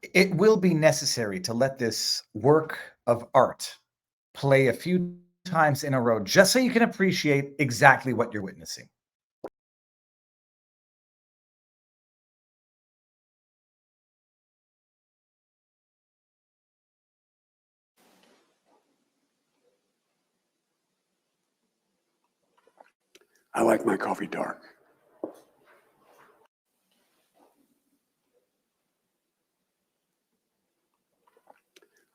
It will be necessary to let this work of art play a few times in a row just so you can appreciate exactly what you're witnessing. I like my coffee dark.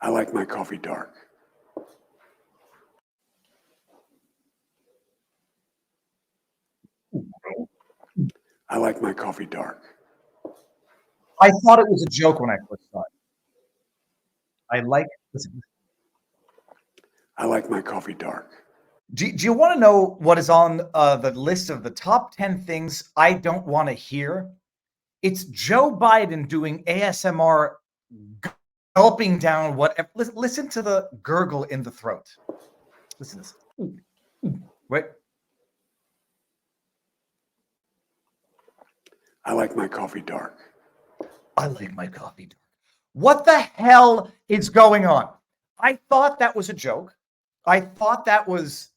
I like my coffee dark. I like my coffee dark. I thought it was a joke when I first saw it. I like my coffee dark. Do you want to know what is on the list of the top 10 things I don't want to hear? It's Joe Biden doing ASMR, gulping down whatever. Listen to the gurgle in the throat. Listen to this. Wait. I like my coffee dark. I like my coffee dark. What the hell is going on? I thought that was a joke. I thought that was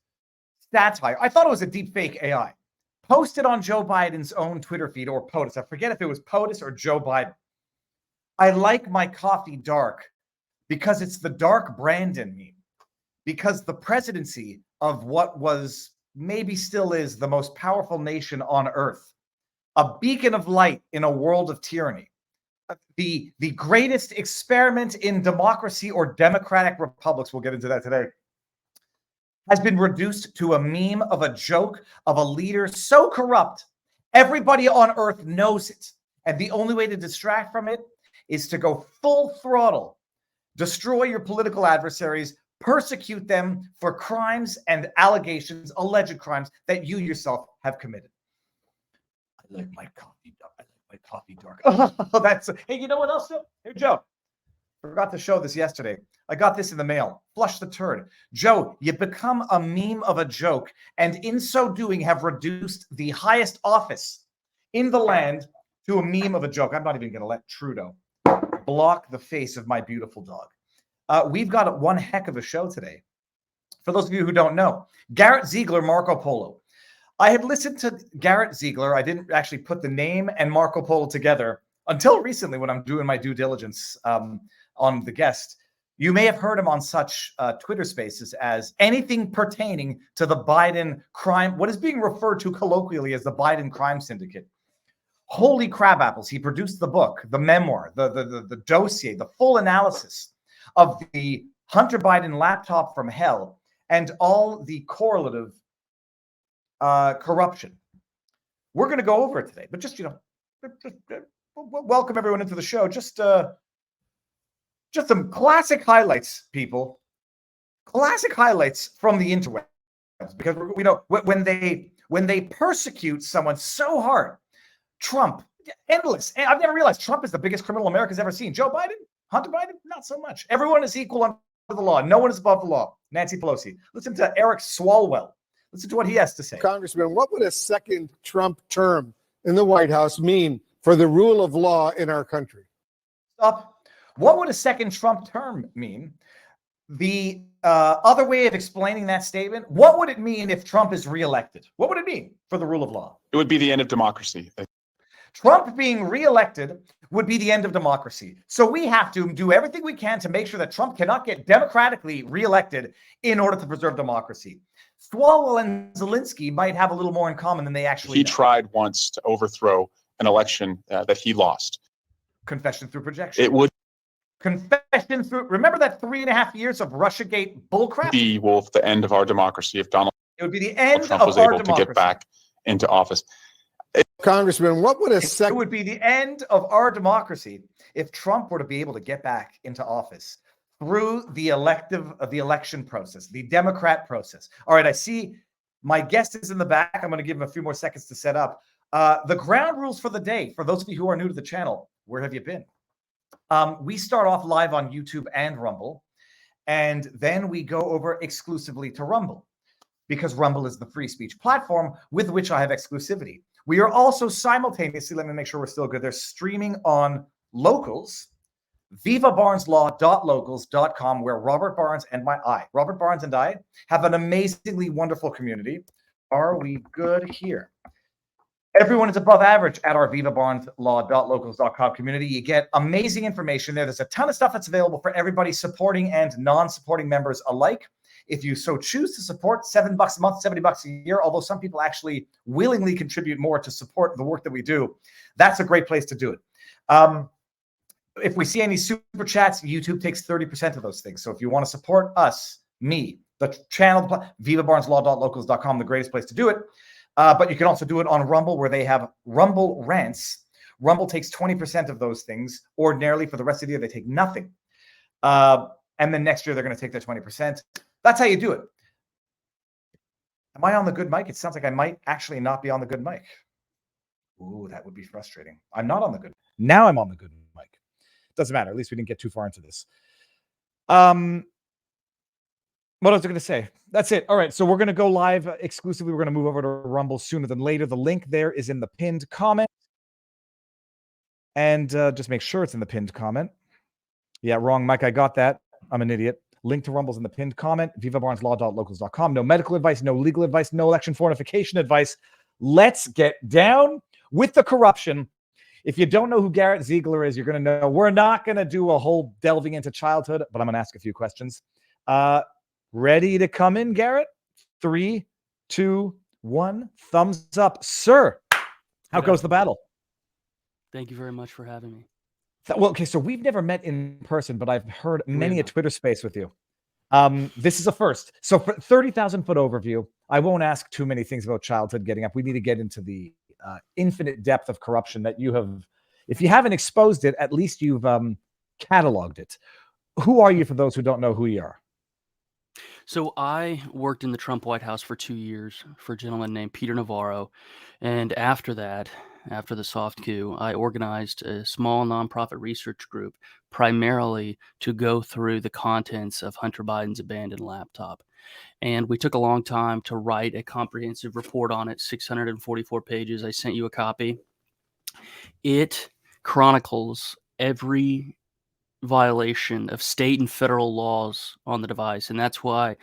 satire. I thought it was a deep fake AI. Posted on Joe Biden's own Twitter feed or POTUS. I forget if it was POTUS or Joe Biden. I like my coffee dark because it's the dark Brandon meme. Because the presidency of what was, maybe still is, the most powerful nation on earth, a beacon of light in a world of tyranny, the greatest experiment in democracy or democratic republics, we'll get into that today, has been reduced to a meme of a joke of a leader so corrupt, everybody on earth knows it. And the only way to distract from it is to go full throttle, destroy your political adversaries, persecute them for crimes and allegations, alleged crimes that you yourself have committed. I like my coffee dark. I like my coffee dark. Oh, that's, hey, you know what else? Here, Joe. Forgot to show this yesterday. I got this in the mail. Flush the turd. Joe, you become a meme of a joke, and in so doing have reduced the highest office in the land to a meme of a joke. I'm not even going to let Trudeau block the face of my beautiful dog. We've got one heck of a show today. For those of you who don't know, Garrett Ziegler, Marco Polo. I had listened to Garrett Ziegler. I didn't actually put the name and Marco Polo together until recently when I'm doing my due diligence on the guest. You may have heard him on such Twitter spaces as anything pertaining to the Biden crime, what is being referred to colloquially as the Biden crime syndicate. Holy crab apples. He produced the book, the memoir, the dossier, the full analysis of the Hunter Biden laptop from hell and all the correlative corruption. We're going to go over it today, but just welcome everyone into the show. Just some classic highlights, people. Classic highlights from the interwebs, because we know when they persecute someone so hard. Trump, endless. And I've never realized Trump is the biggest criminal America's ever seen. Joe Biden, Hunter Biden, not so much. Everyone is equal under the law. No one is above the law. Nancy Pelosi. Listen to Eric Swalwell. Listen to what he has to say. Congressman, what would a second Trump term in the White House mean for the rule of law in our country? Stop. What would a second Trump term mean? The other way of explaining that statement, what would it mean if Trump is reelected? What would it mean for the rule of law? It would be the end of democracy. Trump being reelected would be the end of democracy. So we have to do everything we can to make sure that Trump cannot get democratically reelected in order to preserve democracy. Swalwell and Zelensky might have a little more in common than they actually He know. tried once to overthrow an election that he lost. Confession through projection. It would Confession through. Remember that 3.5 years of Russiagate bullcrap? be, Wolf, the end of our democracy if Donald It would be the end Trump of was our able democracy. to get back into office. Congressman, what would a It second would be the end of our democracy if Trump were to be able to get back into office through the election process, the Democrat process. All right, I see my guest is in the back. I'm going to give him a few more seconds to set up. The ground rules for the day, for those of you who are new to the channel, where have you been? We start off live on YouTube and Rumble, and then we go over exclusively to Rumble, because Rumble is the free speech platform with which I have exclusivity. We are also simultaneously, let me make sure we're still good, they're streaming on Locals, vivabarneslaw.locals.com, where Robert Barnes and I have an amazingly wonderful community. Are we good here? Everyone is above average at our vivabarneslaw.locals.com community. You get amazing information there. There's a ton of stuff that's available for everybody, supporting and non-supporting members alike. If you so choose to support, $7 a month, $70 a year, although some people actually willingly contribute more to support the work that we do, that's a great place to do it. If we see any super chats, YouTube takes 30% of those things. So if you want to support us, me, the channel, vivabarneslaw.locals.com, the greatest place to do it. But you can also do it on Rumble, where they have Rumble Rants. Rumble takes 20% of those things. Ordinarily, for the rest of the year, they take nothing. And then next year, they're going to take their 20%. That's how you do it. Am I on the good mic? It sounds like I might actually not be on the good mic. Ooh, that would be frustrating. I'm not on the good. Now I'm on the good mic. Doesn't matter. At least we didn't get too far into this. What was I going to say? That's it. All right. So we're going to go live exclusively. We're going to move over to Rumble sooner than later. The link there is in the pinned comment. And just make sure it's in the pinned comment. Yeah, wrong, Mike. I got that. I'm an idiot. Link to Rumble's in the pinned comment. vivabarneslaw.locals.com. No medical advice, no legal advice, no election fortification advice. Let's get down with the corruption. If you don't know who Garrett Ziegler is, you're going to know. We're not going to do a whole delving into childhood, but I'm going to ask a few questions. Ready to come in, Garrett? 3, 2, 1. Thumbs up. Sir, how goes the battle? Thank you very much for having me. Well, okay, so we've never met in person, but I've heard many a Twitter space with you. This is a first. So for 30,000-foot overview, I won't ask too many things about childhood getting up. We need to get into the infinite depth of corruption that you have. If you haven't exposed it, at least you've cataloged it. Who are you, for those who don't know who you are? So I worked in the Trump White House for 2 years for a gentleman named Peter Navarro. And after that, after the soft coup, I organized a small nonprofit research group primarily to go through the contents of Hunter Biden's abandoned laptop. And we took a long time to write a comprehensive report on it, 644 pages. I sent you a copy. It chronicles every violation of state and federal laws on the device. And that's why,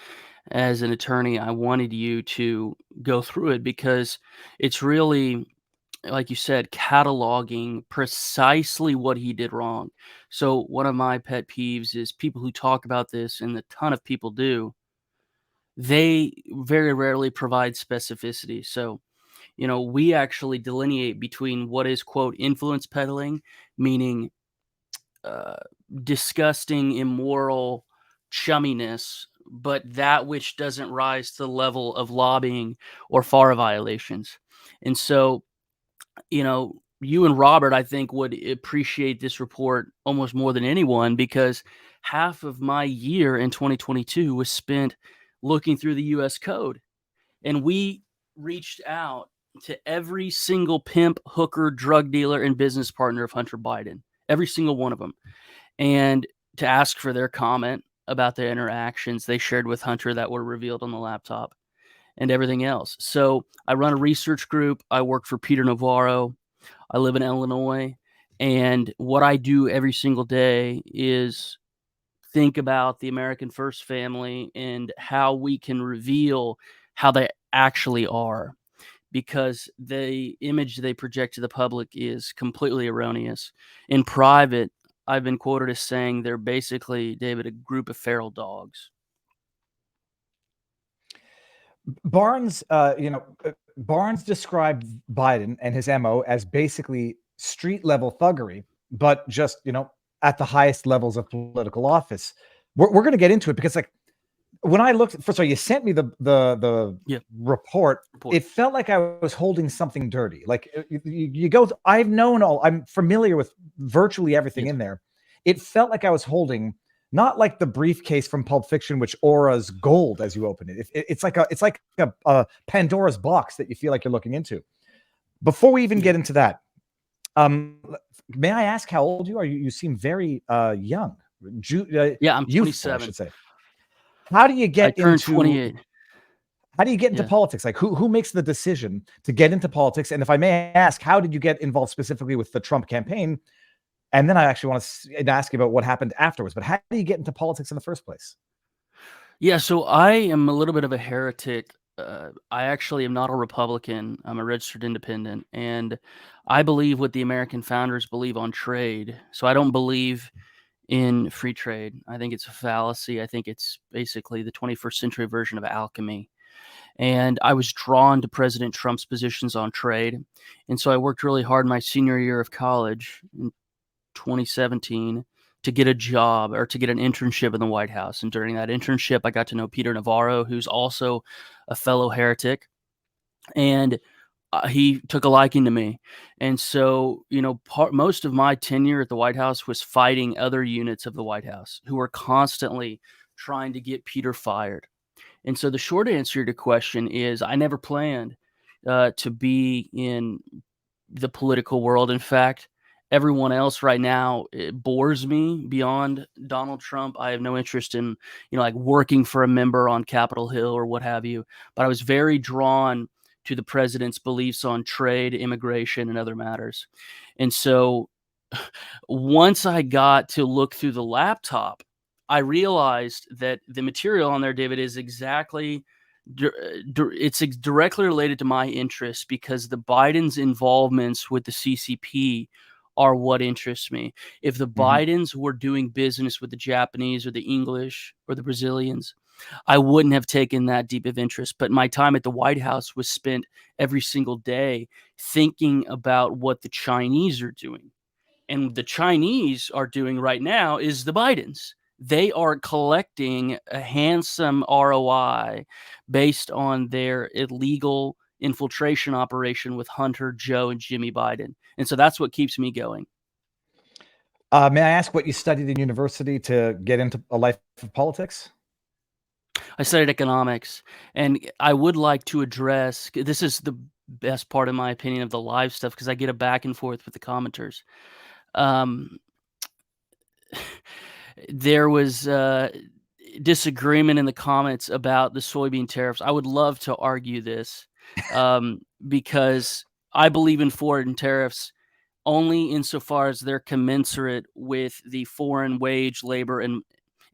as an attorney, I wanted you to go through it, because it's really, like you said, cataloging precisely what he did wrong. So one of my pet peeves is people who talk about this, and a ton of people do, they very rarely provide specificity. So, we actually delineate between what is, quote, influence peddling, meaning disgusting, immoral chumminess, but that which doesn't rise to the level of lobbying or FARA violations. And so, you and Robert, I think, would appreciate this report almost more than anyone, because half of my year in 2022 was spent looking through the U.S. code. And we reached out to every single pimp, hooker, drug dealer, and business partner of Hunter Biden, every single one of them, and to ask for their comment about the interactions they shared with Hunter that were revealed on the laptop and everything else. So I run a research group. I work for Peter Navarro. I live in Illinois. And what I do every single day is think about the American First family and how we can reveal how they actually are, because the image they project to the public is completely erroneous. In private, I've been quoted as saying they're basically, David, a group of feral dogs. Barnes, Barnes described Biden and his MO as basically street level thuggery, but just, at the highest levels of political office. We're going to get into it, because when I looked, first of all, you sent me the report. It felt like I was holding something dirty. Like you go, I'm familiar with virtually everything in there. It felt like I was holding, not like the briefcase from Pulp Fiction, which auras gold as you open it. It's like a Pandora's box that you feel like you're looking into. Before we even get into that, may I ask how old you are? You seem very young. I'm 27. I should say. How do you get into 28? How do you get into politics? Like who makes the decision to get into politics? And if I may ask, how did you get involved specifically with the Trump campaign? And then I actually want to ask you about what happened afterwards. But how do you get into politics in the first place? Yeah, so I am a little bit of a heretic. I actually am not a Republican. I'm a registered independent, and I believe what the American founders believe on trade. So I don't believe in free trade. I think it's a fallacy. I think it's basically the 21st century version of alchemy. And I was drawn to President Trump's positions on trade. And so I worked really hard my senior year of college in 2017 to get a job or to get an internship in the White House. And during that internship, I got to know Peter Navarro, who's also a fellow heretic. And he took a liking to me. And so, most of my tenure at the White House was fighting other units of the White House who were constantly trying to get Peter fired. And so the short answer to the question is I never planned to be in the political world. In fact, everyone else right now, it bores me beyond Donald Trump. I have no interest in, like working for a member on Capitol Hill or what have you. But I was very drawn to the president's beliefs on trade, immigration, and other matters. And so once I got to look through the laptop, I realized that the material on there, David, is exactly it's directly related to my interests because the Biden's involvements with the CCP are what interests me. If the Bidens were doing business with the Japanese or the English or the Brazilians, I wouldn't have taken that deep of interest. But my time at the White House was spent every single day thinking about what the Chinese are doing. And the Chinese are doing right now is the Bidens. They are collecting a handsome ROI based on their illegal infiltration operation with Hunter, Joe, and Jimmy Biden. And so that's what keeps me going. May I ask what you studied in university to get into a life of politics? I studied economics, and I would like to address this is the best part, in my opinion, of the live stuff because I get a back and forth with the commenters. There was disagreement in the comments about the soybean tariffs. I would love to argue this because I believe in foreign tariffs only insofar as they're commensurate with the foreign wage, labor, and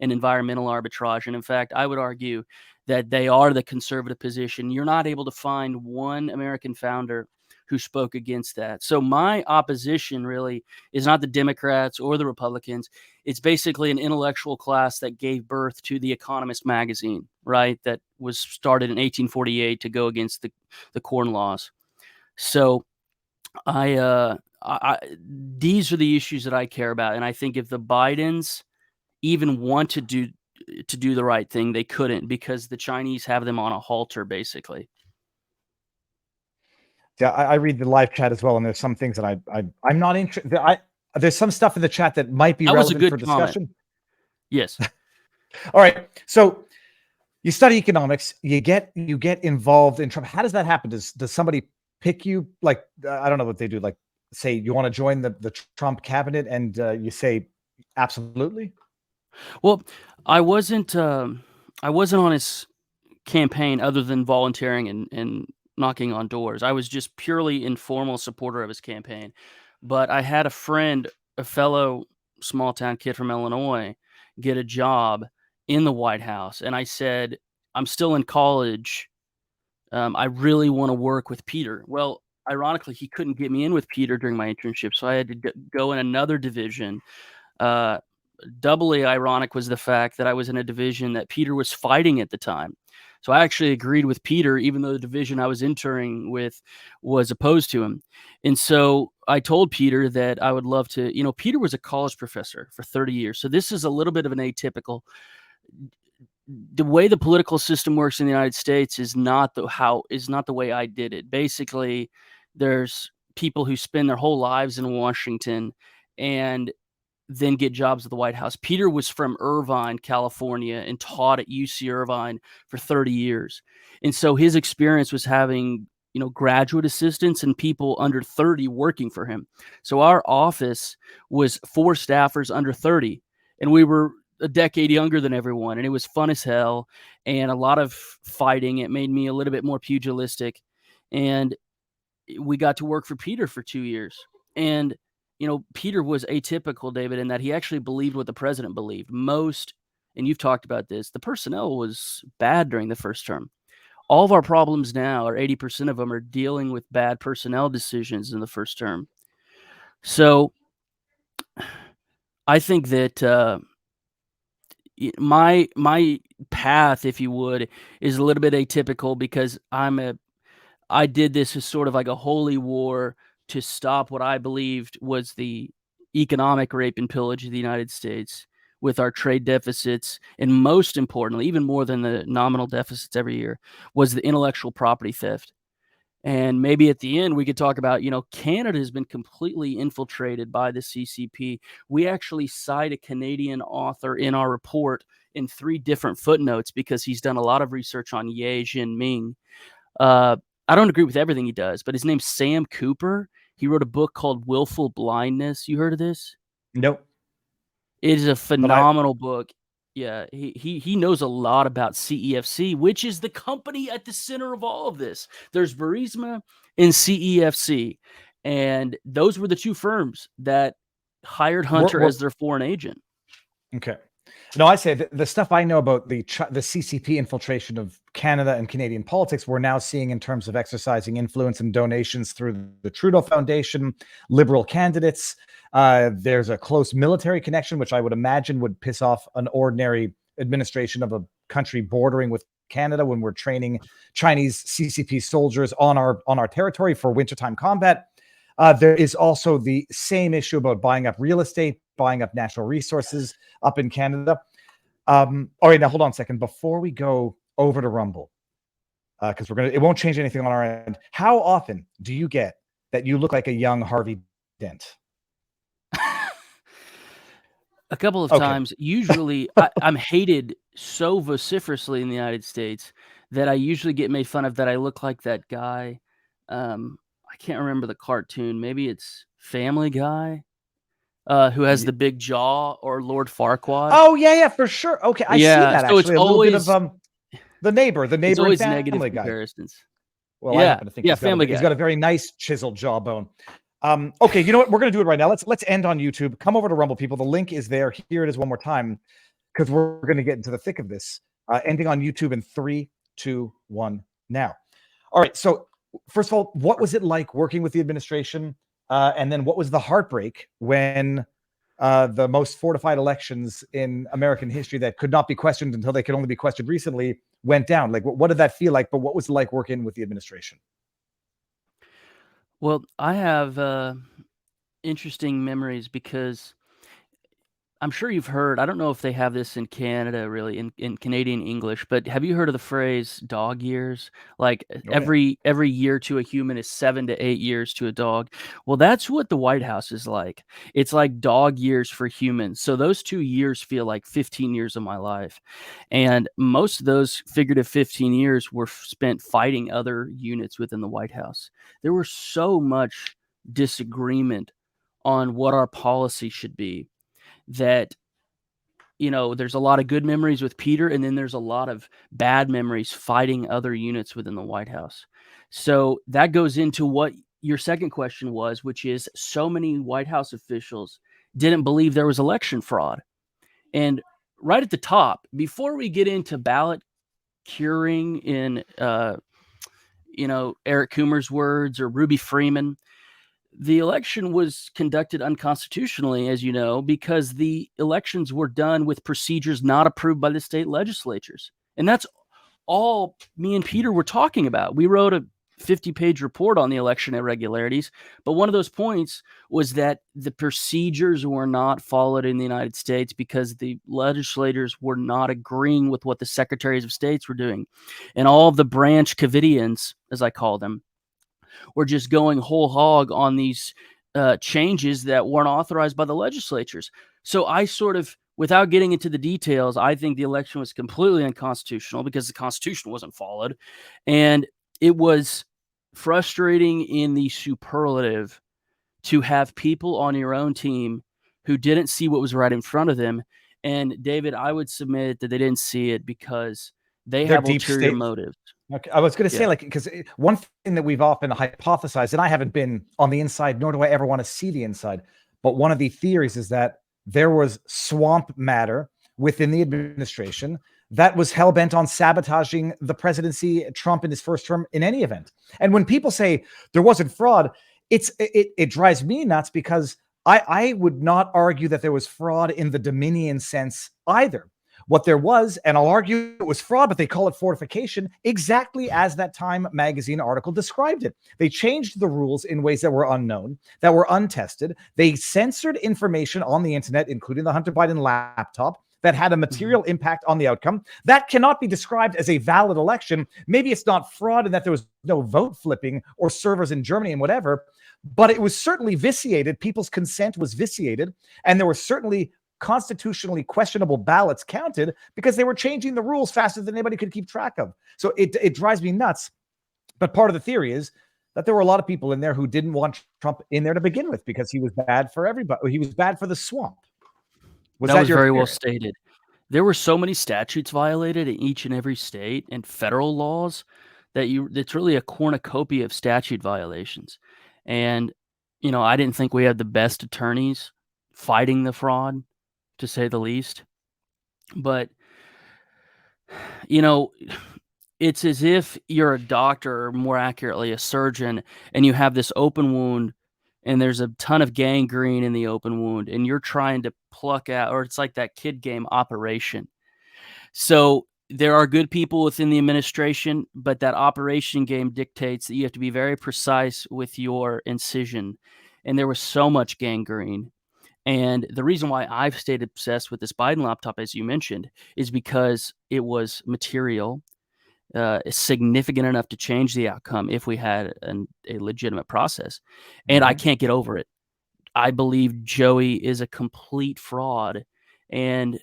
environmental arbitrage. And in fact, I would argue that they are the conservative position. You're not able to find one American founder who spoke against that. So my opposition really is not the Democrats or the Republicans. It's basically an intellectual class that gave birth to The Economist magazine, right? That was started in 1848 to go against the Corn Laws. So these are the issues that I care about. And I think if the Bidens even want to do the right thing, they couldn't because the Chinese have them on a halter, basically. Yeah, I read the live chat as well, and there's some things that I'm not interested. There's some stuff in the chat that might be relevant for discussion. Yes. All right. So you study economics, you get involved in Trump. How does that happen? Does somebody pick you? Like I don't know what they do. Like say you want to join the Trump cabinet, and you say absolutely. Well, I wasn't on his campaign other than volunteering and knocking on doors. I was just purely informal supporter of his campaign. But I had a friend, a fellow small town kid from Illinois, get a job in the White House. And I said, I'm still in college. I really want to work with Peter. Well, ironically, he couldn't get me in with Peter during my internship. So I had to go in another division. Doubly ironic was the fact that I was in a division that Peter was fighting at the time. So I actually agreed with Peter, even though the division I was interning with was opposed to him. And so I told Peter that I would love to, Peter was a college professor for 30 years. So this is a little bit of an atypical. The way the political system works in the United States is not the way I did it. Basically, there's people who spend their whole lives in Washington and then get jobs at the White House. Peter was from Irvine, California, and taught at UC Irvine for 30 years. And so his experience was having, graduate assistants and people under 30 working for him. So our office was 4 staffers under 30, and we were a decade younger than everyone. And it was fun as hell and a lot of fighting. It made me a little bit more pugilistic. And we got to work for Peter for 2 years. And Peter was atypical, David, in that he actually believed what the president believed. And you've talked about this, the personnel was bad during the first term. All of our problems now, or 80% of them, are dealing with bad personnel decisions in the first term. So I think that my path, if you would, is a little bit atypical because I did this as sort of like a holy war to stop what I believed was the economic rape and pillage of the United States with our trade deficits, and most importantly, even more than the nominal deficits every year, was the intellectual property theft. And maybe at the end we could talk about, Canada has been completely infiltrated by the CCP. We actually cite a Canadian author in our report in 3 different footnotes because he's done a lot of research on Ye Jianming. I don't agree with everything he does, but his name's Sam Cooper. He wrote a book called Willful Blindness. You heard of this? Nope. It is a phenomenal book. Yeah, he knows a lot about CEFC, which is the company at the center of all of this. There's Burisma and CEFC, and those were the 2 firms that hired Hunter as their foreign agent. Okay. No, I say the stuff I know about the CCP infiltration of Canada and Canadian politics, we're now seeing in terms of exercising influence and donations through the Trudeau Foundation, liberal candidates. There's a close military connection, which I would imagine would piss off an ordinary administration of a country bordering with Canada when we're training Chinese CCP soldiers on our territory for wintertime combat. There is also the same issue about buying up real estate, buying up natural resources up in Canada. All right, now hold on a second. Before we go over to Rumble, because it won't change anything on our end. How often do you get that you look like a young Harvey Dent? A couple of times. Usually, I'm hated so vociferously in the United States that I usually get made fun of that I look like that guy. I can't remember the cartoon. Maybe it's Family Guy, who has the big jaw, or Lord Farquaad. Oh yeah, for sure. Okay, I see that so actually. it's A little always, bit of the neighbor, it's always and negative Family Guy. comparisons. Well, I happen to think Family he's Guy. got a very nice chiseled jawbone. Okay, you know what? We're going to do it right now. Let's end on YouTube. Come over to Rumble, people. The link is there. Here it is one more time, because we're going to get into the thick of this. Ending on YouTube in 3, 2, 1, now. All right. So first of all, what was it like working with the administration? And then what was the heartbreak when the most fortified elections in American history that could not be questioned until they could only be questioned recently went down? Like, what did that feel like? But what was it like working with the administration? Well, I have interesting memories because I'm sure you've heard, I don't know if they have this in Canada really, in Canadian English, but have you heard of the phrase dog years? Like every year to a human is 7 to 8 years to a dog. Well, that's what the White House is like. It's like dog years for humans. So those 2 years feel like 15 years of my life. And most of those figurative 15 years were spent fighting other units within the White House. There was so much disagreement on what our policy should be, that there's a lot of good memories with Peter, and then there's a lot of bad memories fighting other units within the White House. So that goes into what your second question was, which is so many White House officials didn't believe there was election fraud. And right at the top, before we get into ballot curing in Eric Coomer's words or Ruby Freeman, the election was conducted unconstitutionally, as you know, because the elections were done with procedures not approved by the state legislatures. And that's all me and Peter were talking about. We wrote a 50-page report on the election irregularities, but one of those points was that the procedures were not followed in the United States because the legislators were not agreeing with what the secretaries of states were doing. And all of the branch Covidians, as I call them, were just going whole hog on these changes that weren't authorized by the legislatures. So I sort of, without getting into the details, I think the election was completely unconstitutional because the Constitution wasn't followed. And it was frustrating in the superlative to have people on your own team who didn't see what was right in front of them. And David, I would submit that they didn't see it because they have ulterior motives. Okay, I was going to say, because one thing that we've often hypothesized, and I haven't been on the inside, nor do I ever want to see the inside, But one of the theories is that there was swamp matter within the administration that was hell-bent on sabotaging the presidency, Trump in his first term in any event. And when people say there wasn't fraud, it drives me nuts, because I would not argue that there was fraud in the Dominion sense either. What there was, and I'll argue it was fraud, but they call it fortification, exactly as that Time magazine article described it. They changed the rules in ways that were unknown, that were untested. They censored information on the internet, including the Hunter Biden laptop, that had a material impact on the outcome. That cannot be described as a valid election. Maybe it's not fraud in that there was no vote flipping or servers in Germany and whatever, but it was certainly vitiated. People's consent was vitiated, and there were certainly constitutionally questionable ballots counted because they were changing the rules faster than anybody could keep track of. So it drives me nuts. But part of the theory is that there were a lot of people in there who didn't want Trump in there to begin with because he was bad for everybody. He was bad for the swamp. That was your very theory? well stated. There were so many statutes violated in each and every state and federal laws that it's really a cornucopia of statute violations. And, I didn't think we had the best attorneys fighting the fraud, to say the least. But, it's as if you're a doctor, or more accurately, a surgeon, and you have this open wound and there's a ton of gangrene in the open wound and you're trying to pluck out, or it's like that kid game Operation. So there are good people within the administration, but that Operation game dictates that you have to be very precise with your incision. And there was so much gangrene. And the reason why I've stayed obsessed with this Biden laptop, as you mentioned, is because it was material, significant enough to change the outcome if we had a legitimate process. And I can't get over it. I believe Joey is a complete fraud, and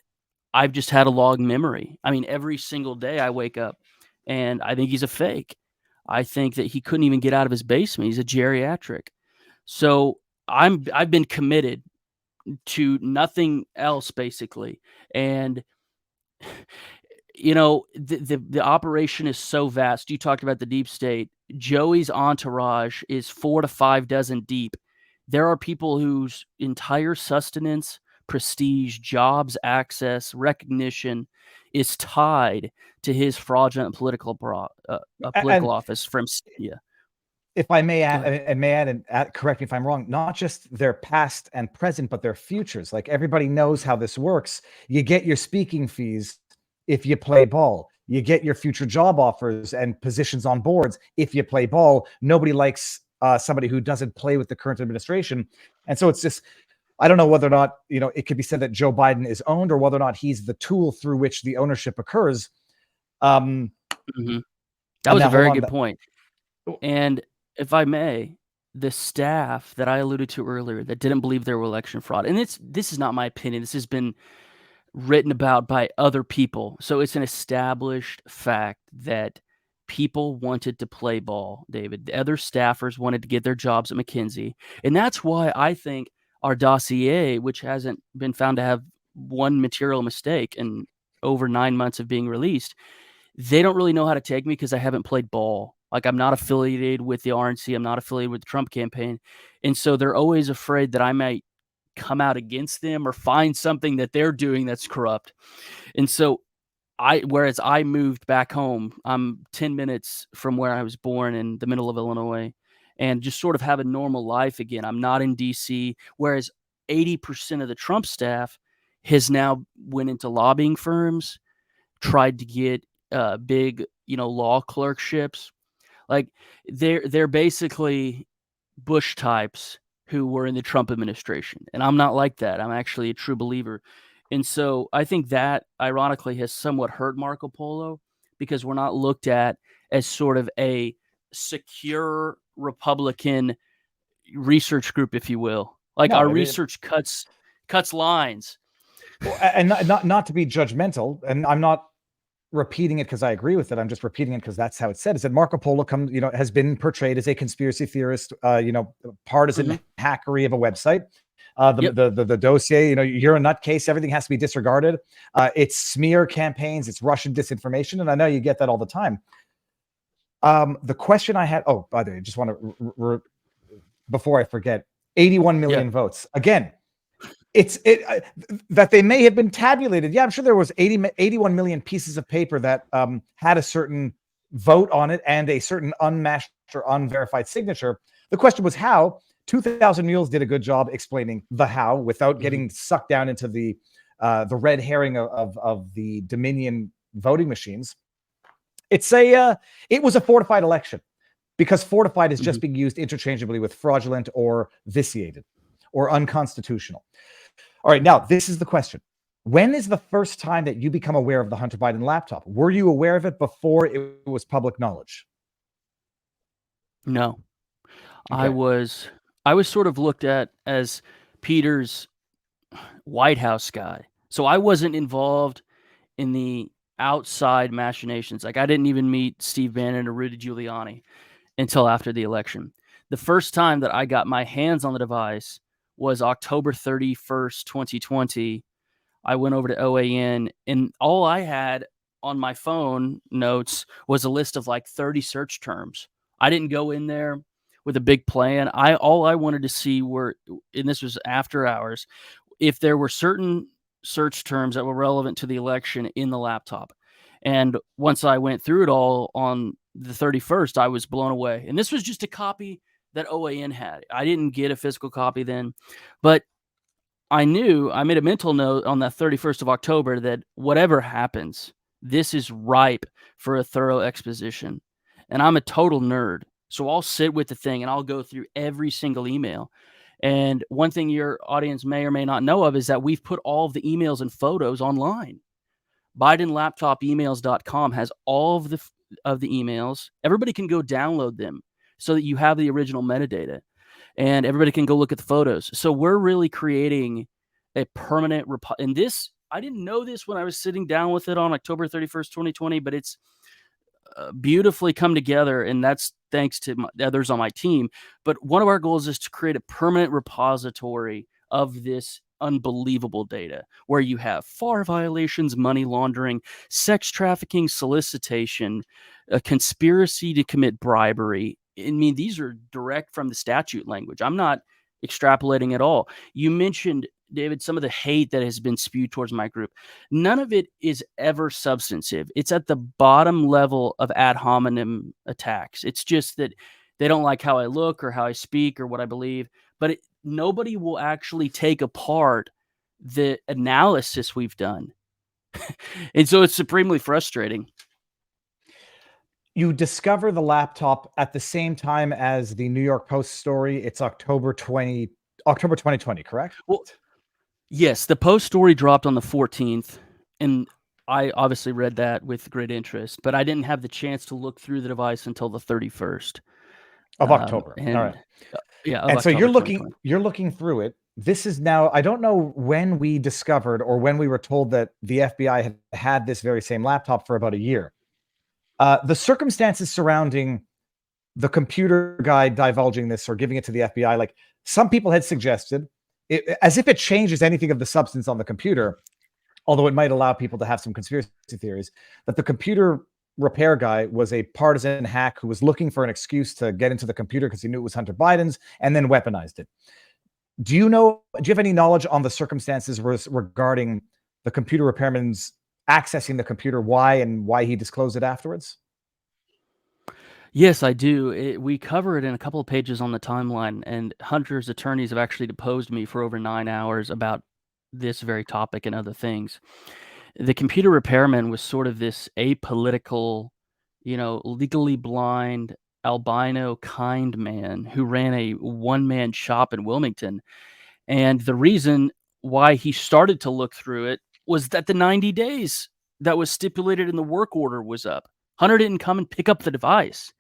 I've just had a long memory. I mean, every single day I wake up and I think he's a fake. I think that he couldn't even get out of his basement. He's a geriatric. So I've been committed to nothing else, basically. And the operation is so vast. You talked about the deep state. Joey's entourage is 4 to 5 dozen deep. There are people whose entire sustenance, prestige, jobs, access, recognition is tied to his fraudulent political office from Syria. If I may add, and correct me if I'm wrong, not just their past and present, but their futures. Like, everybody knows how this works. You get your speaking fees if you play ball. You get your future job offers and positions on boards if you play ball. Nobody likes somebody who doesn't play with the current administration. And so it's just, I don't know whether or not, it could be said that Joe Biden is owned, or whether or not he's the tool through which the ownership occurs. That was a very good point. And if I may, the staff that I alluded to earlier that didn't believe there were election fraud, and this is not my opinion. This has been written about by other people. So it's an established fact that people wanted to play ball, David. The other staffers wanted to get their jobs at McKinsey. And that's why I think our dossier, which hasn't been found to have one material mistake in over 9 months of being released, they don't really know how to take me because I haven't played ball. Like, I'm not affiliated with the RNC. I'm not affiliated with the Trump campaign. And so they're always afraid that I might come out against them or find something that they're doing that's corrupt. And so whereas I moved back home, I'm 10 minutes from where I was born in the middle of Illinois, and just sort of have a normal life again. I'm not in DC, whereas 80% of the Trump staff has now went into lobbying firms, tried to get big, law clerkships. Like, they're basically Bush types who were in the Trump administration. And I'm not like that. I'm actually a true believer. And so I think that, ironically, has somewhat hurt Marco Polo, because we're not looked at as sort of a secure Republican research group, if you will. Like, our research cuts lines. Well, and not to be judgmental, and I'm not repeating it because I agree with it. I'm just repeating it because that's how it's said. Is that Marco Polo has been portrayed as a conspiracy theorist, partisan hackery of a website. The dossier, you're a nutcase. Everything has to be disregarded. It's smear campaigns. It's Russian disinformation. And I know you get that all the time. The question I had, by the way, I just want to, before I forget, 81 million votes. Again, that they may have been tabulated. Yeah, I'm sure there was 81 million pieces of paper that had a certain vote on it and a certain unmatched or unverified signature. The question was how. 2000 Mules did a good job explaining the how without getting sucked down into the red herring of the Dominion voting machines. It was a fortified election, because fortified is just being used interchangeably with fraudulent or vitiated or unconstitutional. All right, now this is the question. When is the first time that you become aware of the Hunter Biden laptop? Were you aware of it before it was public knowledge? No. Okay. I was sort of looked at as Peter's White House guy. So I wasn't involved in the outside machinations. Like, I didn't even meet Steve Bannon or Rudy Giuliani until after the election. The first time that I got my hands on the device was October 31st, 2020. I went over to OAN, and all I had on my phone notes was a list of like 30 search terms. I didn't go in there with a big plan. All I wanted to see were, and this was after hours, if there were certain search terms that were relevant to the election in the laptop. And once I went through it all on the 31st, I was blown away. And this was just a copy that OAN had. I didn't get a physical copy then, but I made a mental note on that 31st of October that whatever happens, this is ripe for a thorough exposition. And I'm a total nerd. So I'll sit with the thing and I'll go through every single email. And one thing your audience may or may not know of is that we've put all of the emails and photos online. BidenLaptopEmails.com has all of the emails. Everybody can go download them so that you have the original metadata, and everybody can go look at the photos. So we're really creating a permanent and this, I didn't know this when I was sitting down with it on October 31st, 2020, but it's beautifully come together, and that's thanks to the others on my team. But one of our goals is to create a permanent repository of this unbelievable data where you have FAR violations, money laundering, sex trafficking, solicitation, a conspiracy to commit bribery. I mean, these are direct from the statute language. I'm not extrapolating at all. You mentioned, David, some of the hate that has been spewed towards my group. None of it is ever substantive. It's at the bottom level of ad hominem attacks. It's just that they don't like how I look or how I speak or what I believe, but nobody will actually take apart the analysis we've done. And so it's supremely frustrating. You discover the laptop at the same time as the New York Post story. It's October 2020, correct? Well, yes, the Post story dropped on the 14th, and I obviously read that with great interest, but I didn't have the chance to look through the device until the 31st of October. And, all right. Yeah. And so October you're looking through it. This is now, I don't know when we discovered or when we were told that the FBI had this very same laptop for about a year. The circumstances surrounding the computer guy divulging this or giving it to the FBI, like some people had suggested, as if it changes anything of the substance on the computer, although it might allow people to have some conspiracy theories, that the computer repair guy was a partisan hack who was looking for an excuse to get into the computer because he knew it was Hunter Biden's and then weaponized it. Do you have any knowledge on the circumstances regarding the computer repairman's accessing the computer, why he disclosed it afterwards? Yes, I do. We cover it in a couple of pages on the timeline, and Hunter's attorneys have actually deposed me for over 9 hours about this very topic and other things. The computer repairman was sort of this apolitical, legally blind, albino kind man who ran a one-man shop in Wilmington. And the reason why he started to look through it was that the 90 days that was stipulated in the work order was up. Hunter didn't come and pick up the device.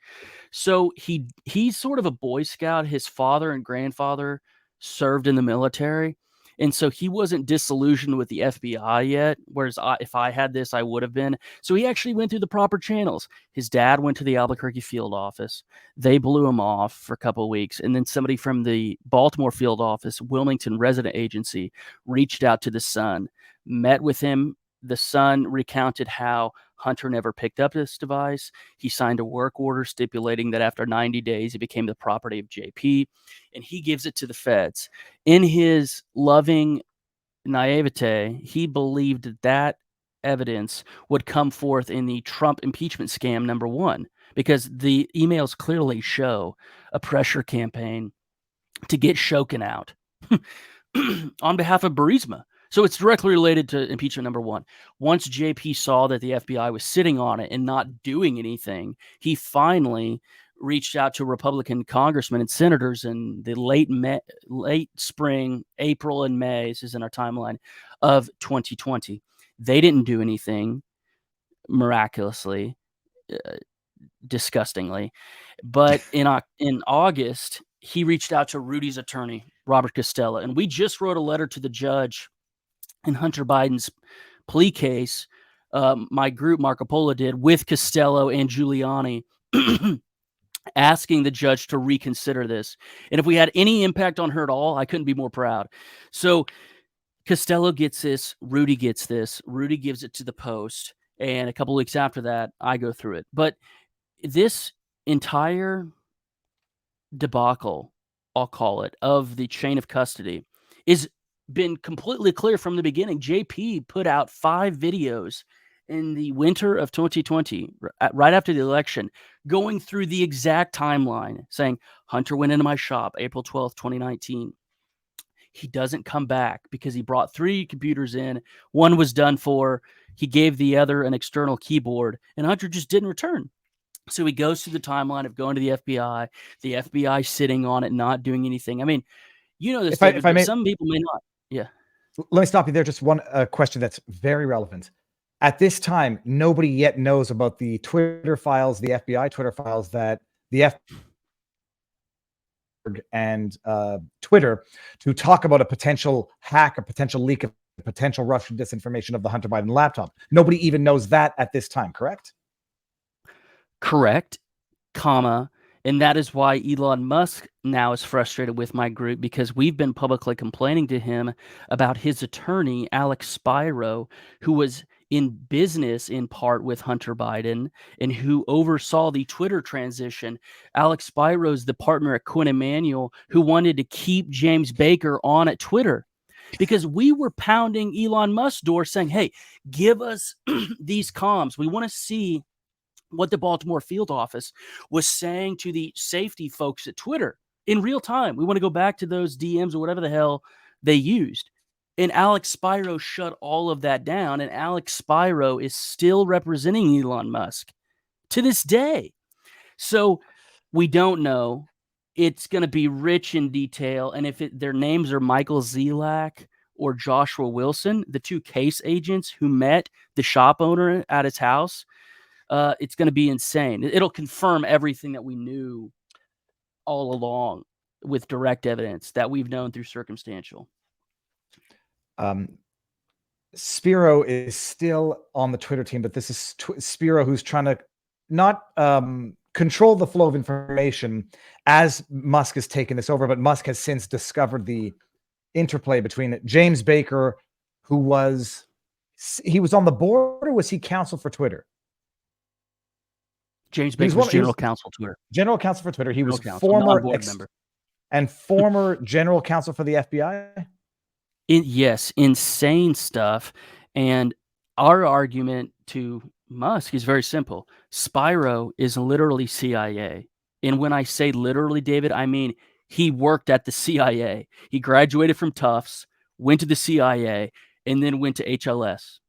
So he's sort of a Boy Scout. His father and grandfather served in the military. And so he wasn't disillusioned with the FBI yet, whereas if I had this, I would have been. So he actually went through the proper channels. His dad went to the Albuquerque field office. They blew him off for a couple of weeks. And then somebody from the Baltimore field office, Wilmington resident agency, reached out to the son, met with him the Sun recounted how Hunter never picked up this device. He signed a work order stipulating that after 90 days, it became the property of JP, and he gives it to the feds. In his loving naivete, he believed that that evidence would come forth in the Trump impeachment scam #1, because the emails clearly show a pressure campaign to get Shokin out on behalf of Burisma. So it's directly related to impeachment #1. Once JP saw that the FBI was sitting on it and not doing anything, he finally reached out to Republican congressmen and senators in the late spring, April and May, this is in our timeline, of 2020. They didn't do anything miraculously, disgustingly. But in August, he reached out to Rudy's attorney, Robert Costello, and we just wrote a letter to the judge in Hunter Biden's plea case. My group, Marco Polo, did with Costello and Giuliani, asking the judge to reconsider this. And if we had any impact on her at all, I couldn't be more proud. So Costello gets this, Rudy gets this, Rudy gives it to the Post, and a couple weeks after that, I go through it. But this entire debacle, I'll call it, of the chain of custody is been completely clear from the beginning. JP put out 5 videos in the winter of 2020, right after the election, going through the exact timeline, saying, Hunter went into my shop April 12th, 2019. He doesn't come back because he brought 3 computers in. One was done for. He gave the other an external keyboard, and Hunter just didn't return. So he goes through the timeline of going to the FBI sitting on it, not doing anything. I mean, you know this, David, but some people may not. Yeah. Let me stop you there. Just one question that's very relevant. At this time, nobody yet knows about the Twitter files, the FBI Twitter files that the and Twitter to talk about a potential hack, a potential leak, of potential Russian disinformation of the Hunter Biden laptop. Nobody even knows that at this time, correct? Correct, comma. And that is why Elon Musk now is frustrated with my group, because we've been publicly complaining to him about his attorney, Alex Spiro, who was in business in part with Hunter Biden and who oversaw the Twitter transition. Alex Spiro is the partner at Quinn Emanuel who wanted to keep James Baker on at Twitter, because we were pounding Elon Musk's door saying, hey, give us these comms. We want to see what the Baltimore field office was saying to the safety folks at Twitter in real time. We want to go back to those DMs or whatever the hell they used. And Alex Spiro shut all of that down. And Alex Spiro is still representing Elon Musk to this day. So we don't know. It's going to be rich in detail. And if their names are Michael Zelak or Joshua Wilson, the 2 case agents who met the shop owner at his house, it's going to be insane. It'll confirm everything that we knew all along with direct evidence that we've known through circumstantial. Spiro is still on the Twitter team, but this is Spiro who's trying to not control the flow of information as Musk has taken this over, but Musk has since discovered the interplay between James Baker, who was on the board, or was he counsel for Twitter? James Baker was general counsel Twitter. General counsel for Twitter. He was former member and former general counsel for the FBI. Yes, insane stuff. And our argument to Musk is very simple. Spiro is literally CIA. And when I say literally, David, I mean he worked at the CIA. He graduated from Tufts, went to the CIA, and then went to HLS,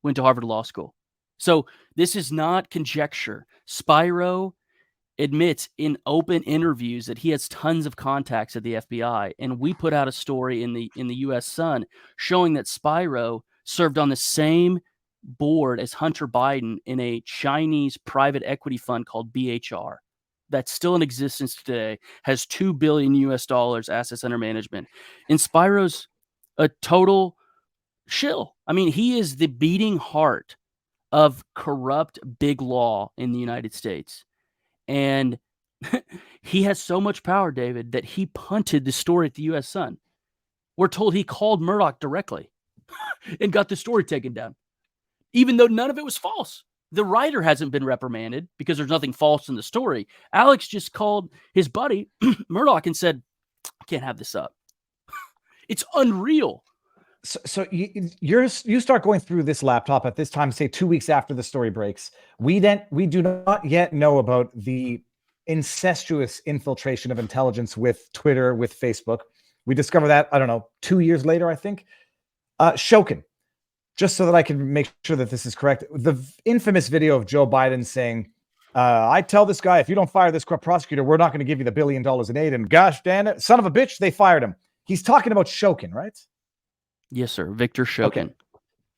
went to Harvard Law School. So this is not conjecture. Spiro admits in open interviews that he has tons of contacts at the FBI, and we put out a story in the U.S. Sun showing that Spiro served on the same board as Hunter Biden in a Chinese private equity fund called BHR that's still in existence today, has $2 billion US assets under management. And Spiro's a total shill. I mean, he is the beating heart of corrupt big law in the United States. And he has so much power, David, that he punted the story at the U.S. Sun. We're told he called Murdoch directly and got the story taken down. even though none of it was false. The writer hasn't been reprimanded because there's nothing false in the story. Alex just called his buddy Murdoch and said, "I can't have this up." It's unreal. So you start going through this laptop at this time, say 2 weeks after the story breaks. We do not yet know about the incestuous infiltration of intelligence with Twitter, with Facebook. We discover that, I don't know, 2 years later, I think. Shokin, just so that I can make sure that this is correct. The infamous video of Joe Biden saying, I tell this guy, if you don't fire this corrupt prosecutor, we're not going to give you the $1 billion in aid. And gosh, damn it, son of a bitch, they fired him. He's talking about Shokin, right? Yes, sir. Victor Shokin. Okay.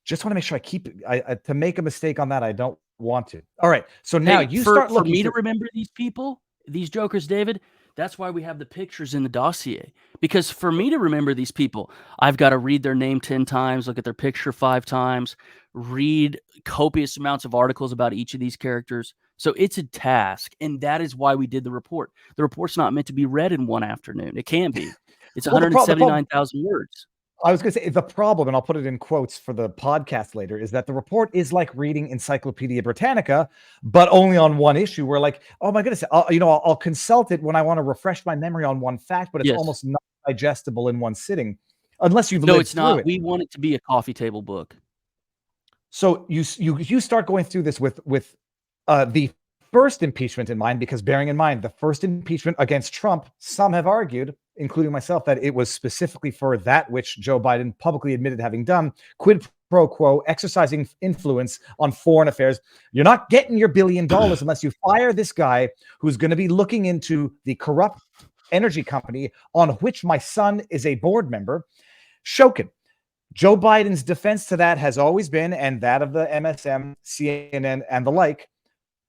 Just want to make sure I keep it. To make a mistake on that, I don't want to. All right. So now you start looking. For me to remember these people, these jokers, David, that's why we have the pictures in the dossier. Because for me to remember these people, I've got to read their name 10 times, look at their picture 5 times, read copious amounts of articles about each of these characters. So it's a task, and that is why we did the report. The report's not meant to be read in one afternoon. It can't be. It's 179,000 words. I was going to say the problem, and I'll put it in quotes for the podcast later, is that the report is like reading Encyclopedia Britannica, but only on one issue. We're like, oh my goodness, I'll consult it when I want to refresh my memory on one fact, but it's almost not digestible in one sitting, unless you've lived through it. No, it's not. We want it to be a coffee table book. So you start going through this with the first impeachment in mind, because bearing in mind the first impeachment against Trump, some have argued, including myself, that it was specifically for that which Joe Biden publicly admitted having done, quid pro quo, exercising influence on foreign affairs. You're not getting your $1 billion unless you fire this guy who's going to be looking into the corrupt energy company on which my son is a board member. Shokin. Joe Biden's defense to that has always been, and that of the MSM, CNN, and the like,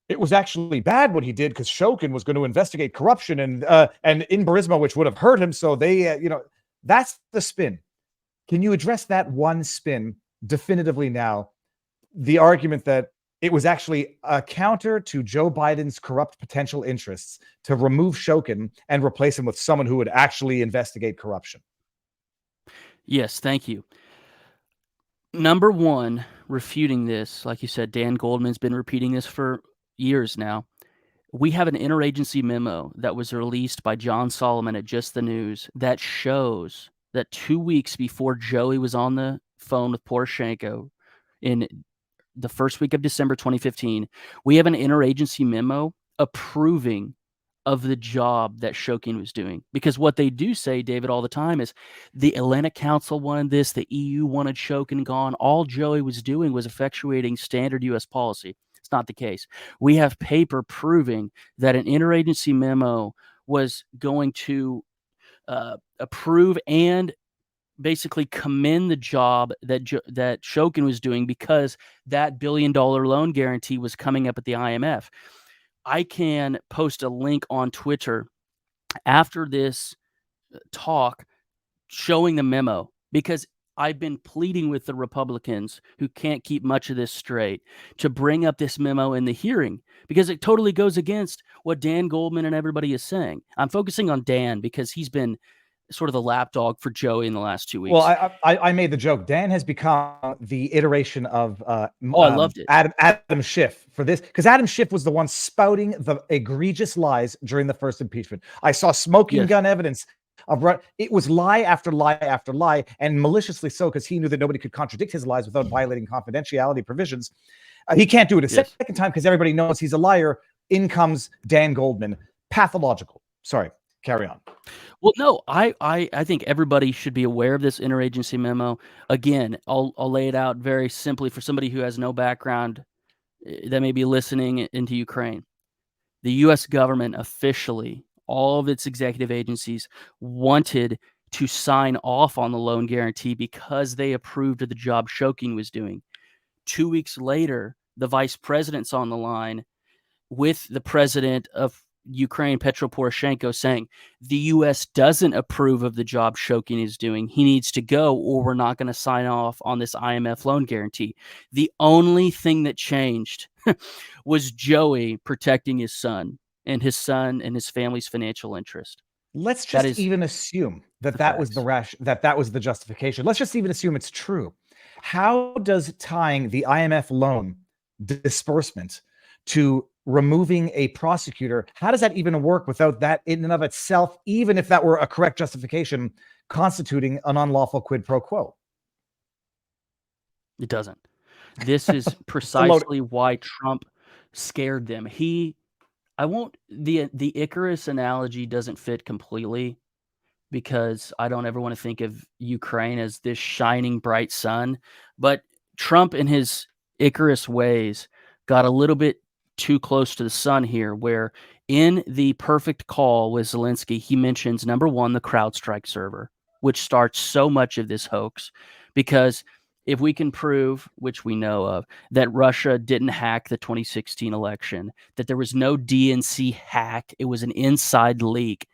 it was actually bad what he did because Shokin was going to investigate corruption and in Burisma, which would have hurt him. So they, that's the spin. Can you address that one spin definitively now? The argument that it was actually a counter to Joe Biden's corrupt potential interests to remove Shokin and replace him with someone who would actually investigate corruption. Yes, thank you. Number one, refuting this, like you said, Dan Goldman's been repeating this for years now. We have an interagency memo that was released by John Solomon at Just the News that shows that 2 weeks before Joey was on the phone with Poroshenko in the first week of December 2015, we have an interagency memo approving of the job that Shokin was doing. Because what they do say, David, all the time is the Atlantic Council wanted this, the EU wanted Shokin gone. All Joey was doing was effectuating standard U.S. policy. It's not the case. We have paper proving that an interagency memo was going to approve and basically commend the job that Shokin was doing because that $1 billion loan guarantee was coming up at the IMF. I can post a link on Twitter after this talk showing the memo, because I've been pleading with the Republicans, who can't keep much of this straight, to bring up this memo in the hearing, because it totally goes against what Dan Goldman and everybody is saying. I'm focusing on Dan because he's been sort of the lapdog for Joey in the last 2 weeks. Well, I made the joke. Dan has become the iteration of I loved it. Adam Schiff for this, because Adam Schiff was the one spouting the egregious lies during the first impeachment. I saw smoking gun evidence of it was lie after lie after lie, and maliciously so, because he knew that nobody could contradict his lies without violating confidentiality provisions. He can't do it a second time because everybody knows he's a liar. In comes Dan Goldman, pathological. Sorry, carry on. Well, no, I think everybody should be aware of this interagency memo. Again, I'll lay it out very simply for somebody who has no background that may be listening into Ukraine. The U.S. government officially, all of its executive agencies, wanted to sign off on the loan guarantee because they approved of the job Shokin was doing. 2 weeks later, the vice president's on the line with the president of Ukraine, Petro Poroshenko, saying the U.S. doesn't approve of the job Shokin is doing. He needs to go, or we're not going to sign off on this IMF loan guarantee. The only thing that changed was Joey protecting his son and his family's financial interest. Let's just even assume that was the justification. Let's just even assume it's true. How does tying the IMF loan disbursement to removing a prosecutor, how does that even work without that in and of itself, even if that were a correct justification, constituting an unlawful quid pro quo? It doesn't. This is precisely why Trump scared them. The Icarus analogy doesn't fit completely, because I don't ever want to think of Ukraine as this shining bright sun, but Trump in his Icarus ways got a little bit too close to the sun here, where in the perfect call with Zelensky, he mentions, number one, the CrowdStrike server, which starts so much of this hoax, because if we can prove, which we know of, that Russia didn't hack the 2016 election, that there was no DNC hack, it was an inside leak.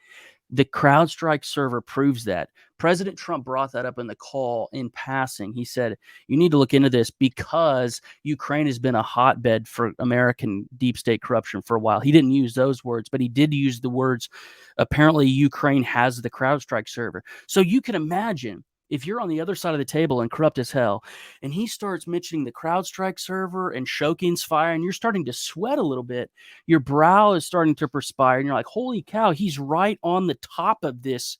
The CrowdStrike server proves that. President Trump brought that up in the call in passing. He said, you need to look into this because Ukraine has been a hotbed for American deep state corruption for a while. He didn't use those words, but he did use the words, apparently Ukraine has the CrowdStrike server. So you can imagine, if you're on the other side of the table and corrupt as hell, and he starts mentioning the CrowdStrike server and Shokin's fire, and you're starting to sweat a little bit, your brow is starting to perspire, and you're like, holy cow, he's right on the top of this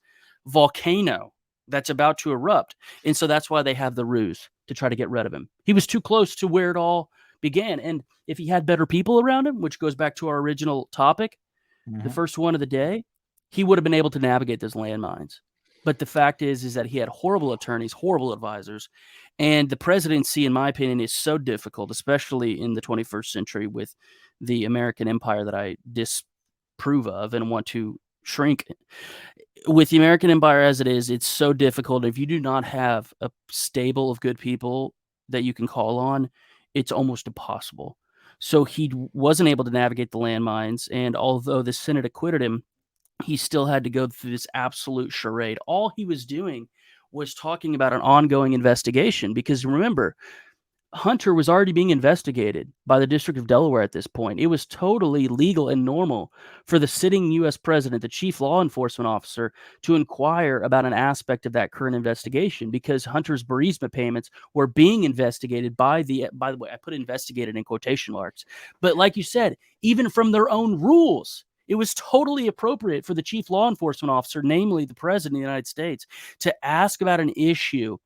volcano that's about to erupt. And so that's why they have the ruse to try to get rid of him. He was too close to where it all began. And if he had better people around him, which goes back to our original topic, the first one of the day, he would have been able to navigate those landmines. But the fact is that he had horrible attorneys, horrible advisors. And the presidency, in my opinion, is so difficult, especially in the 21st century with the American empire that I disapprove of and want to shrink. With the American empire as it is, it's so difficult. If you do not have a stable of good people that you can call on, it's almost impossible. So he wasn't able to navigate the landmines. And although the Senate acquitted him, he still had to go through this absolute charade. All he was doing was talking about an ongoing investigation, because remember, Hunter was already being investigated by the District of Delaware at this point. It was totally legal and normal for the sitting U.S. president, the chief law enforcement officer, to inquire about an aspect of that current investigation, because Hunter's Burisma payments were being investigated by the way, I put investigated in quotation marks. But like you said, even from their own rules, it was totally appropriate for the chief law enforcement officer, namely the president of the United States, to ask about an issue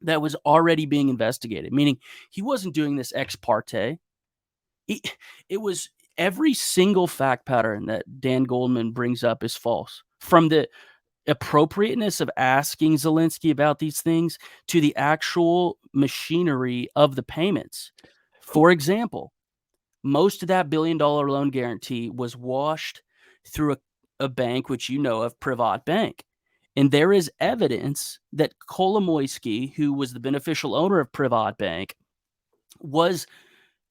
that was already being investigated, meaning he wasn't doing this ex parte. It was every single fact pattern that Dan Goldman brings up is false, from the appropriateness of asking Zelensky about these things to the actual machinery of the payments. For example, most of that $1 billion loan guarantee was washed through a bank, which you know of, Privat Bank. And there is evidence that Kolomoisky, who was the beneficial owner of Privat Bank, was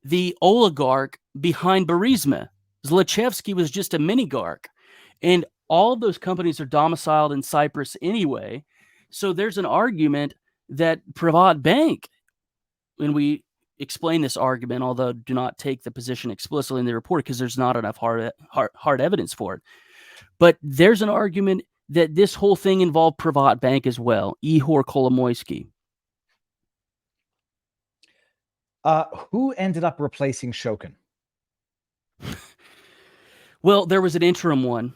the oligarch behind Burisma. Zlochevsky was just a minigarch. And all of those companies are domiciled in Cyprus anyway. So there's an argument that Privat Bank, when we explain this argument, although do not take the position explicitly in the report because there's not enough hard evidence for it. But there's an argument that this whole thing involved Privat Bank as well, Ihor Kolomoisky. Who ended up replacing Shokin? Well, there was an interim one.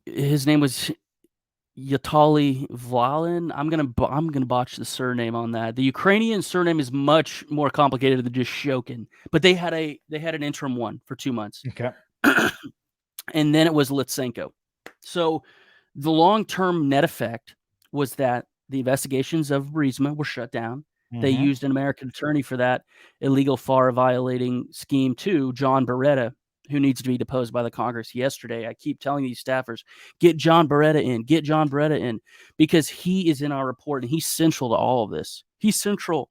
His name was Yatali Vlalin. I'm gonna botch the surname on that. The Ukrainian surname is much more complicated than just Shokin, but they had an interim one for 2 months. Okay. And then it was Litsenko. So the long-term net effect was that the investigations of Burisma were shut down. They used an American attorney for that illegal FAR violating scheme too, John Beretta, who needs to be deposed by the Congress yesterday. I keep telling these staffers, get John Beretta in, because he is in our report and he's central to all of this. He's central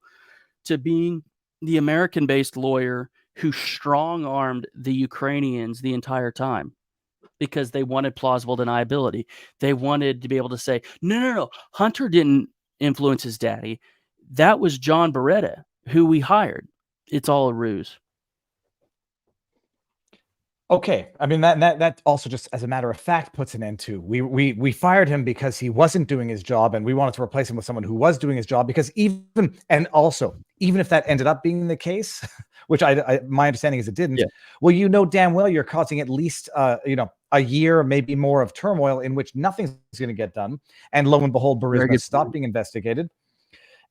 to being the American-based lawyer who strong-armed the Ukrainians the entire time, because they wanted plausible deniability. They wanted to be able to say, no, Hunter didn't influence his daddy. That was John Beretta, who we hired. It's all a ruse. Okay, I mean that also just as a matter of fact puts an end to. We fired him because he wasn't doing his job, and we wanted to replace him with someone who was doing his job. Because even if that ended up being the case, which my understanding is it didn't. Yeah. Well, you know damn well you're causing at least a year, maybe more of turmoil in which nothing's going to get done. And lo and behold, Very Burisma good stopped point. being investigated.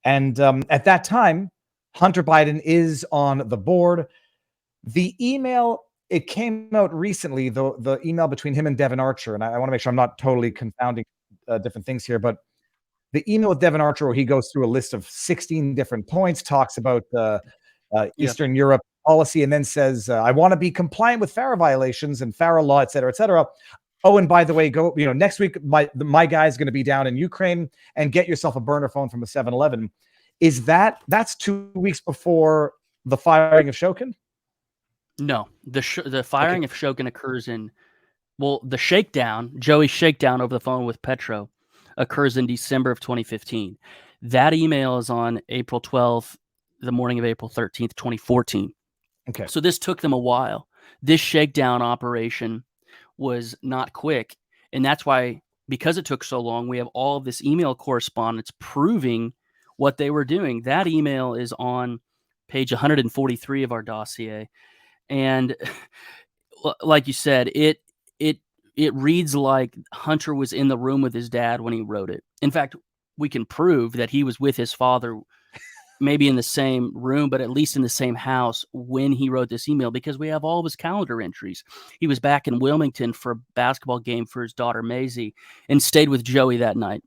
And at that time, Hunter Biden is on the board. The email, it came out recently, the email between him and Devin Archer, and I want to make sure I'm not totally confounding different things here, but the email with Devin Archer, where he goes through a list of 16 different points, talks about Eastern Europe policy, and then says, I want to be compliant with Pharaoh violations and Pharaoh law, et cetera, et cetera. Oh, and by the way, next week, my guy's going to be down in Ukraine, and get yourself a burner phone from a 7-Eleven. That's 2 weeks before the firing of Shokin? No, the firing of Shokin occurs the shakedown, Joey's shakedown over the phone with Petro occurs in December of 2015. That email is on April 12th, the morning of April 13th, 2014. Okay. So this took them a while. This shakedown operation was not quick. And that's why, because it took so long, we have all of this email correspondence proving what they were doing. That email is on page 143 of our dossier. And like you said, it reads like Hunter was in the room with his dad when he wrote it. In fact, we can prove that he was with his father, maybe in the same room, but at least in the same house when he wrote this email, because we have all of his calendar entries. He was back in Wilmington for a basketball game for his daughter Maisie and stayed with Joey that night.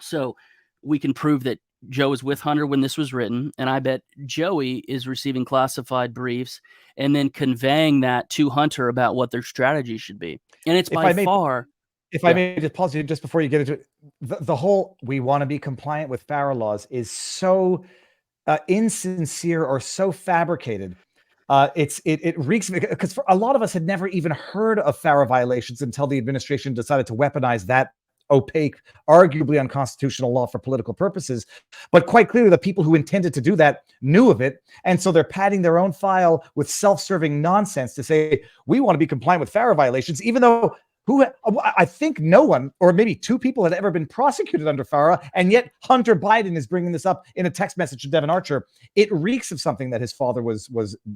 So we can prove that Joe was with Hunter when this was written, and I bet Joey is receiving classified briefs and then conveying that to Hunter about what their strategy should be. And it's by far. If I may just pause you just before you get into it, the whole we want to be compliant with Pharaoh laws is so insincere or so fabricated. It reeks, because a lot of us had never even heard of Pharaoh violations until the administration decided to weaponize that opaque, arguably unconstitutional law for political purposes. But quite clearly, the people who intended to do that knew of it. And so they're padding their own file with self-serving nonsense to say, we want to be compliant with Pharaoh violations, even though I think no one, or maybe 2 people, had ever been prosecuted under Pharaoh. And yet Hunter Biden is bringing this up in a text message to Devin Archer. It reeks of something that his father was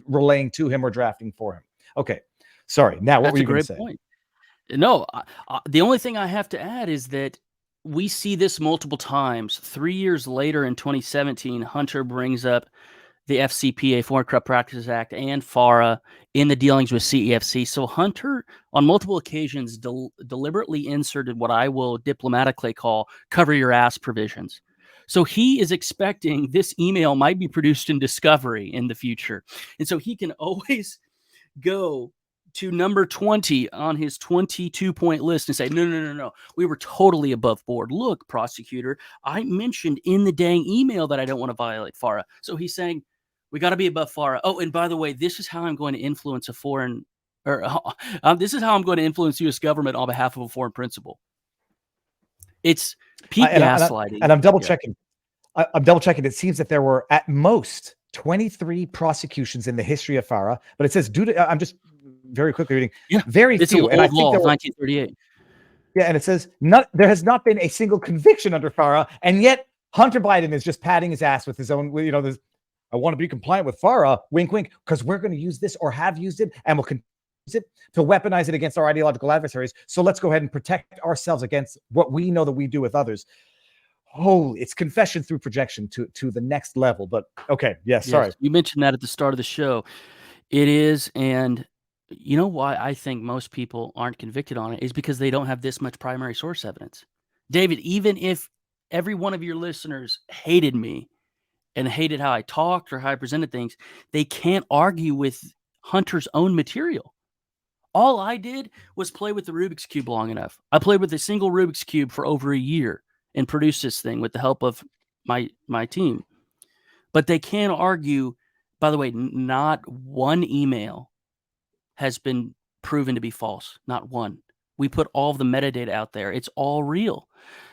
relaying to him or drafting for him. Okay. Sorry. Now, what were you going to say? Point. No, the only thing I have to add is that we see this multiple times. 3 years later in 2017, Hunter brings up the FCPA, Foreign Corrupt Practices Act, and FARA in the dealings with CEFC. So Hunter, on multiple occasions, deliberately inserted what I will diplomatically call cover your ass provisions. So he is expecting this email might be produced in discovery in the future. And so he can always go to number 20 on his 22-point list and say, no. We were totally above board. Look, prosecutor, I mentioned in the dang email that I don't want to violate FARA. So he's saying, we got to be above FARA. Oh, and by the way, this is how I'm going to influence this is how I'm going to influence U.S. government on behalf of a foreign principal. It's peak gaslighting. And I'm double checking. I'm double checking. It seems that there were at most 23 prosecutions in the history of FARA, but it says I'm just very quickly reading. Yeah, very it's few. An old law of 1938. Yeah, and it says there has not been a single conviction under FARA, and yet Hunter Biden is just patting his ass with his own. This, I want to be compliant with FARA, wink, wink, because we're going to use this or have used it, and we'll continue to use it to weaponize it against our ideological adversaries. So let's go ahead and protect ourselves against what we know that we do with others. Oh, it's confession through projection to the next level. But okay, yes, sorry. You mentioned that at the start of the show. It is, and you know why I think most people aren't convicted on it is because they don't have this much primary source evidence. David, even if every one of your listeners hated me and hated how I talked or how I presented things, they can't argue with Hunter's own material. All I did was play with the Rubik's Cube long enough. I played with a single Rubik's Cube for over a year and produced this thing with the help of my team. But they can't argue, by the way, not one email has been proven to be false. Not one. We put all of the metadata out there. It's all real.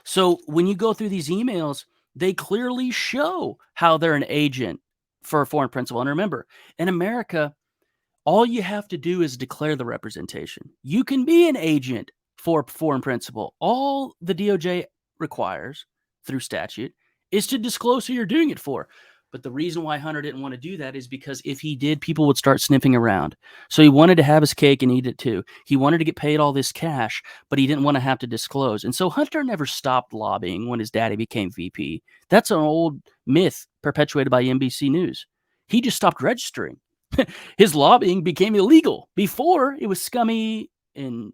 So when you go through these emails, they clearly show how they're an agent for a foreign principal. And remember, in America, All you have to do is declare the representation. You can be an agent for foreign principal. All the DOJ requires through statute is to disclose who you're doing it for. But the reason why Hunter didn't want to do that is because if he did, people would start sniffing around. So he wanted to have his cake and eat it too. He wanted to get paid all this cash, but he didn't want to have to disclose. And so Hunter never stopped lobbying when his daddy became VP. That's an old myth perpetuated by NBC News. He just stopped registering. His lobbying became illegal. Before, it was scummy and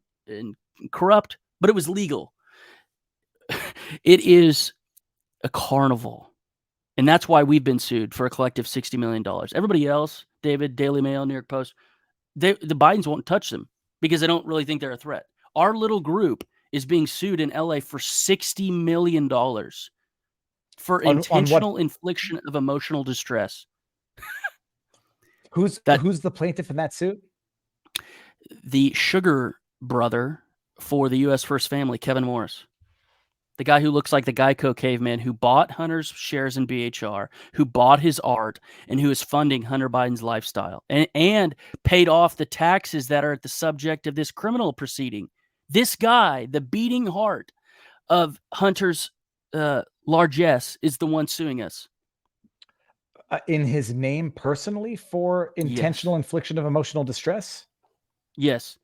corrupt, but it was legal. It is a carnival. And that's why we've been sued for a collective $60 million. Everybody else, David, Daily Mail, New York Post, the Bidens won't touch them because they don't really think they're a threat. Our little group is being sued in LA for $60 million for intentional infliction of emotional distress. Who's the plaintiff in that suit? The sugar brother for the U.S. First Family, Kevin Morris. The guy who looks like the Geico caveman who bought Hunter's shares in BHR, who bought his art, and who is funding Hunter Biden's lifestyle and paid off the taxes that are at the subject of this criminal proceeding. This guy, the beating heart of Hunter's largesse, is the one suing us. In his name personally for intentional infliction of emotional distress? Yes.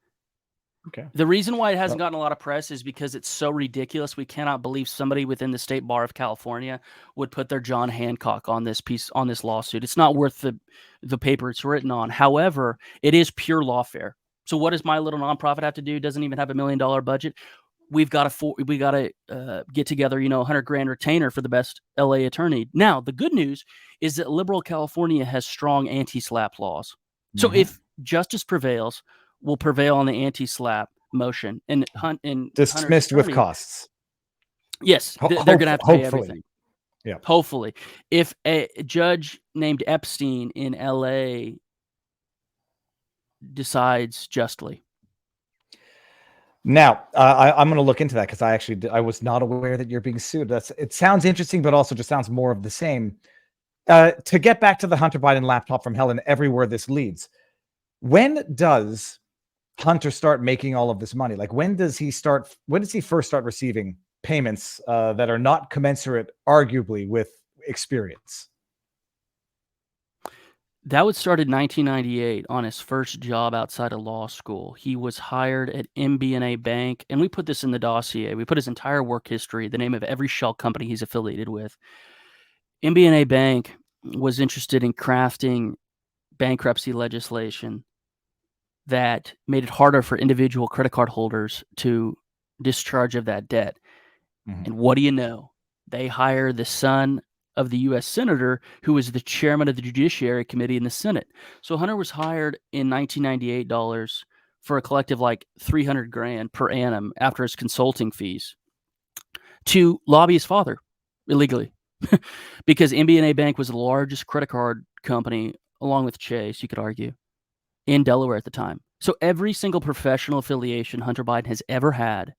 Okay. The reason why it hasn't gotten a lot of press is because it's so ridiculous. We cannot believe somebody within the State Bar of California would put their John Hancock on this lawsuit. It's not worth the paper it's written on. However, it is pure lawfare. So what does my little nonprofit have to do? It doesn't even have $1 million budget. We've got to get together, $100,000 retainer for the best LA attorney. Now, the good news is that liberal California has strong anti-SLAPP laws. So if justice prevails, will prevail on the anti-SLAPP motion and dismissed with costs. Yes, they're going to have to pay everything. Yeah. Hopefully, if a judge named Epstein in LA decides justly. Now, I'm going to look into that because I was not aware that you're being sued. It sounds interesting, but also just sounds more of the same. To get back to the Hunter Biden laptop from hell and everywhere this leads, when does Hunter start making all of this money? Like when does he first start receiving payments that are not commensurate, arguably, with experience? That would start in 1998 on his first job outside of law school. He was hired at MBNA Bank, and we put this in the dossier. We put his entire work history, the name of every shell company he's affiliated with. MBNA Bank was interested in crafting bankruptcy legislation that made it harder for individual credit card holders to discharge of that debt. Mm-hmm. And what do you know? They hire the son of the U.S. Senator who was the chairman of the Judiciary Committee in the Senate. So Hunter was hired in 1998 for a collective like $300,000 per annum after his consulting fees to lobby his father illegally because MBNA Bank was the largest credit card company, along with Chase, you could argue, in Delaware at the time. So every single professional affiliation Hunter Biden has ever had,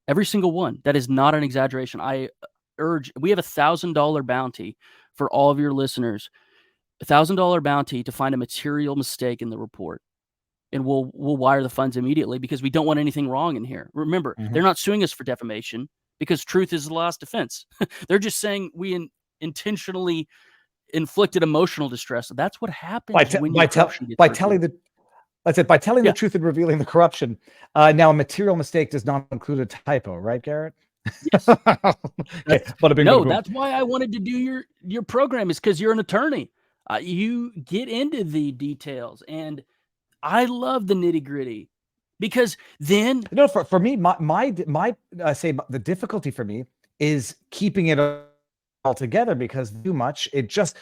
every single one, that is not an exaggeration. I urge, we have $1,000 bounty for all of your listeners, $1,000 bounty to find a material mistake in the report. And we'll wire the funds immediately because we don't want anything wrong in here. Remember, they're not suing us for defamation because truth is the last defense. They're just saying we intentionally inflicted emotional distress. That's what happens by telling the truth and revealing the corruption. Now, a material mistake does not include a typo, right, Garrett? Yes. Okay. That's why I wanted to do your program, is because you're an attorney. You get into the details, and I love the nitty gritty because then for me, the difficulty for me is keeping it all together because too much.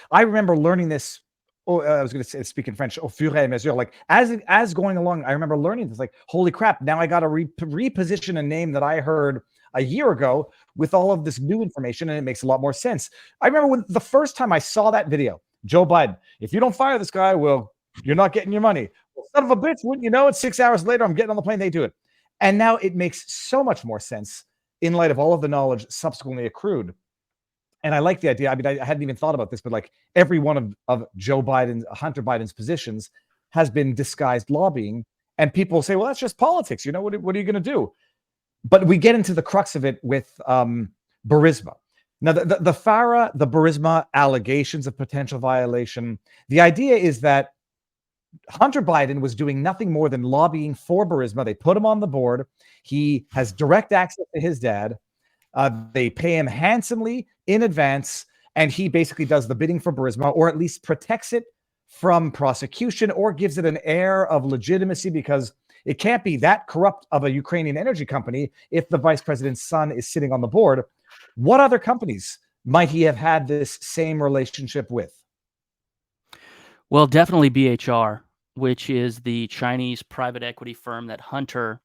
I remember learning this. I was going to speak in French. Au fur et à mesure, like as going along, I remember learning this. Like, holy crap! Now I got to reposition a name that I heard a year ago with all of this new information, and it makes a lot more sense. I remember when the first time I saw that video, Joe Biden, if you don't fire this guy, well, you're not getting your money. Well, son of a bitch, wouldn't you know it? 6 hours later, I'm getting on the plane, they do it. And now it makes so much more sense in light of all of the knowledge subsequently accrued. And I like the idea. I mean, I hadn't even thought about this, but like every one of Joe Biden's, Hunter Biden's positions has been disguised lobbying. And people say, well, that's just politics. What are you going to do? But we get into the crux of it with Burisma. Now, the Pharaoh, the Burisma allegations of potential violation, the idea is that Hunter Biden was doing nothing more than lobbying for Burisma. They put him on the board. He has direct access to his dad. They pay him handsomely in advance, and he basically does the bidding for Burisma, or at least protects it from prosecution, or gives it an air of legitimacy, because it can't be that corrupt of a Ukrainian energy company if the vice president's son is sitting on the board. What other companies might he have had this same relationship with? Well, definitely BHR, which is the Chinese private equity firm that Hunter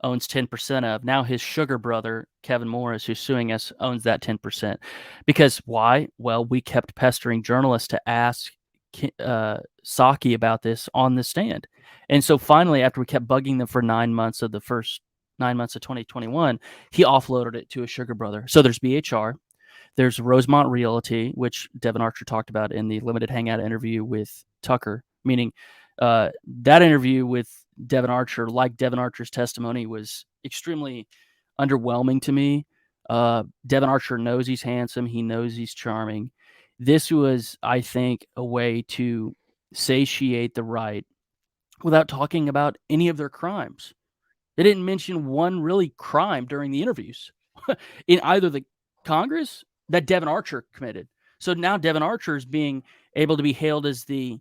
owns 10% of. Now his sugar brother, Kevin Morris, who's suing us, owns that 10%. Because why? Well, we kept pestering journalists to ask Psaki about this on the stand. And so finally, after we kept bugging them for 9 months of the first 9 months of 2021, he offloaded it to his sugar brother. So there's BHR. There's Rosemont Realty, which Devin Archer talked about in the limited hangout interview with Tucker, meaning that interview with Devin Archer, like Devin Archer's testimony, was extremely underwhelming to me. Devin Archer knows he's handsome. He knows he's charming. This was, I think, a way to satiate the right without talking about any of their crimes. They didn't mention one really crime during the interviews in either the Congress that Devin Archer committed. So now Devin Archer is being able to be hailed as the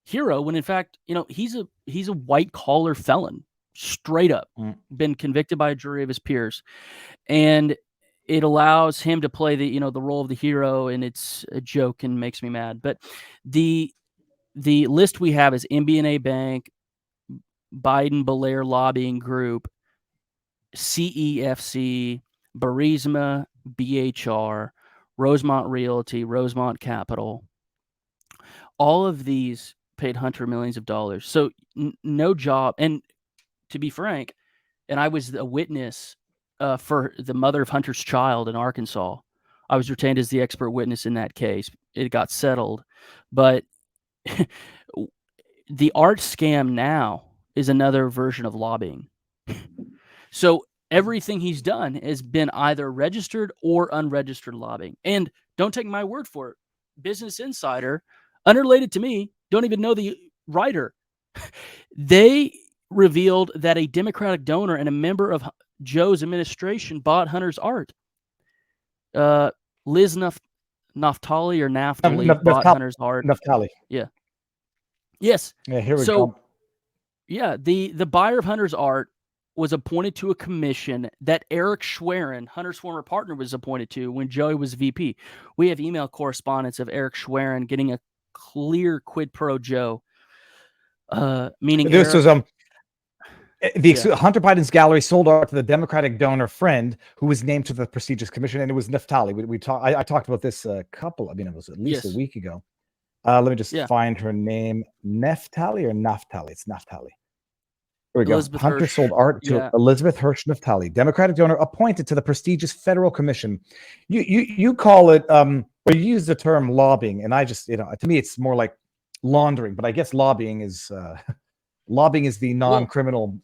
hero when in fact, he's a white collar felon, straight up, been convicted by a jury of his peers. And it allows him to play the role of the hero, and it's a joke and makes me mad. But the list we have is MBNA Bank, Biden Belair Lobbying Group, CEFC, Burisma, BHR, Rosemont Realty, Rosemont Capital. All of these paid Hunter millions of dollars. So no job. And to be frank, and I was a witness for the mother of Hunter's child in Arkansas. I was retained as the expert witness in that case. It got settled. But the art scam now is another version of lobbying. So everything he's done has been either registered or unregistered lobbying. And don't take my word for it. Business Insider, unrelated to me, don't even know the writer. They revealed that a Democratic donor and a member of Joe's administration bought Hunter's art. Liz Naftali or Naftali bought Hunter's art. Naftali. Yeah. Yes. Yeah, here we go. go. Yeah, the buyer of Hunter's art was appointed to a commission that Eric Schwerin, Hunter's former partner, was appointed to when Joey was VP. We have email correspondence of Eric Schwerin getting a clear quid pro Joe. Meaning this Eric, was Hunter Biden's gallery sold art to the Democratic donor friend who was named to the prestigious commission, and it was Naftali. I talked about this it was at least a week ago. Let me just find her name. Naftali or Naftali? It's Naftali. Here we go. Elizabeth Hunter Hirsch. sold art to Elizabeth Hirsch Naftali, Democratic donor appointed to the prestigious federal commission. You call it, or you use the term lobbying, and I just, to me, it's more like laundering. But I guess lobbying is the non-criminal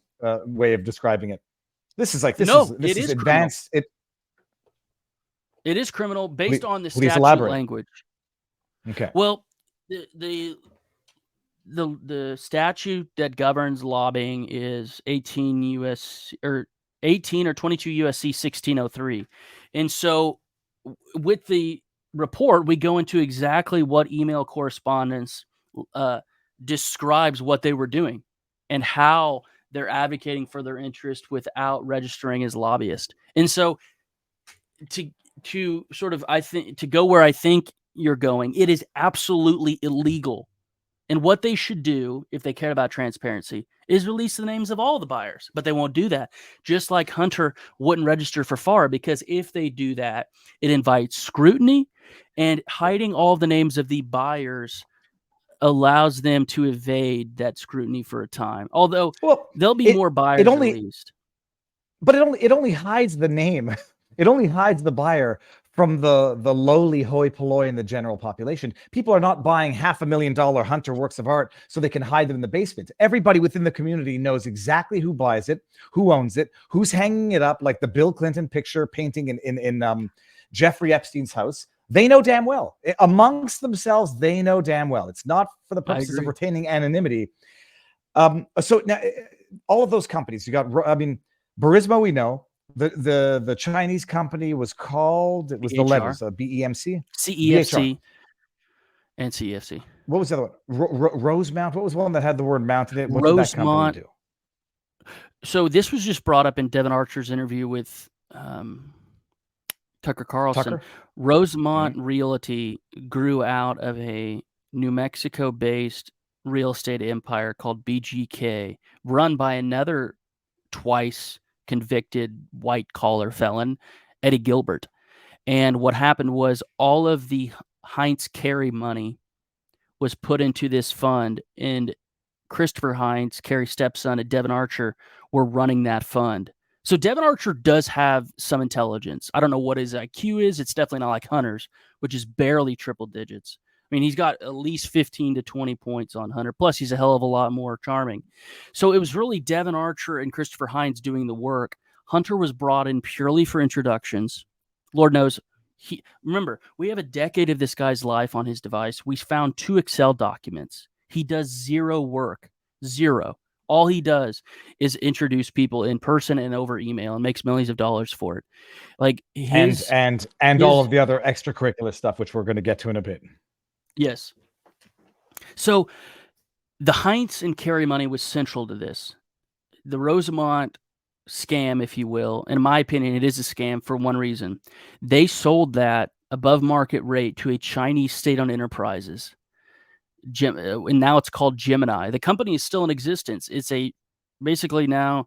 way of describing it. This is advanced. It is criminal based on the please statute elaborate. Language. Okay. Well, the statute that governs lobbying is 18 or 22 USC 1603. And so with the report, we go into exactly what email correspondence describes what they were doing and how they're advocating for their interest without registering as lobbyists. And so to sort of, I think, to go where I think you're going, it is absolutely illegal. And what they should do, if they care about transparency, is release the names of all the buyers. But they won't do that. Just like Hunter wouldn't register for FAR, because if they do that, it invites scrutiny, and hiding all the names of the buyers allows them to evade that scrutiny for a time. Although there'll be more buyers released. But it only hides the name. It only hides the buyer from the lowly hoi polloi in the general population. People are not buying $500,000 Hunter works of art so they can hide them in the basement. Everybody within the community knows exactly who buys it, who owns it, who's hanging it up, like the Bill Clinton picture painting in Jeffrey Epstein's house. They know damn well. Amongst themselves, they know damn well. It's not for the purposes of retaining anonymity. So now, all of those companies, you got, I mean, Burisma, we know. The Chinese company was called, it was the letters, BEMC? CEFC, and CEFC. What was the other one? Rosemount? What was one that had the word mount in it? What did that company do? So this was just brought up in Devin Archer's interview with Tucker Carlson. Rosemont Realty grew out of a New Mexico-based real estate empire called BGK, run by another twice convicted white-collar felon, Eddie Gilbert. And what happened was all of the Heinz Kerry money was put into this fund, and Christopher Heinz, Kerry's stepson, and Devin Archer were running that fund. So Devin Archer does have some intelligence. I don't know what his IQ is. It's definitely not like Hunter's, which is barely triple digits. I mean, he's got at least 15 to 20 points on Hunter. Plus, he's a hell of a lot more charming. So it was really Devin Archer and Christopher Heinz doing the work. Hunter was brought in purely for introductions. Lord knows. Remember, we have a decade of this guy's life on his device. We found 2 Excel documents. He does zero work. Zero. All he does is introduce people in person and over email and makes millions of dollars for it. Like his, and all of the other extracurricular stuff, which we're going to get to in a bit. Yes. So the Heinz and Kerry money was central to this. The Rosemont scam, if you will, in my opinion, it is a scam for one reason. They sold that above market rate to a Chinese state-owned enterprises. And now it's called Gemini. The company is still in existence. It's basically now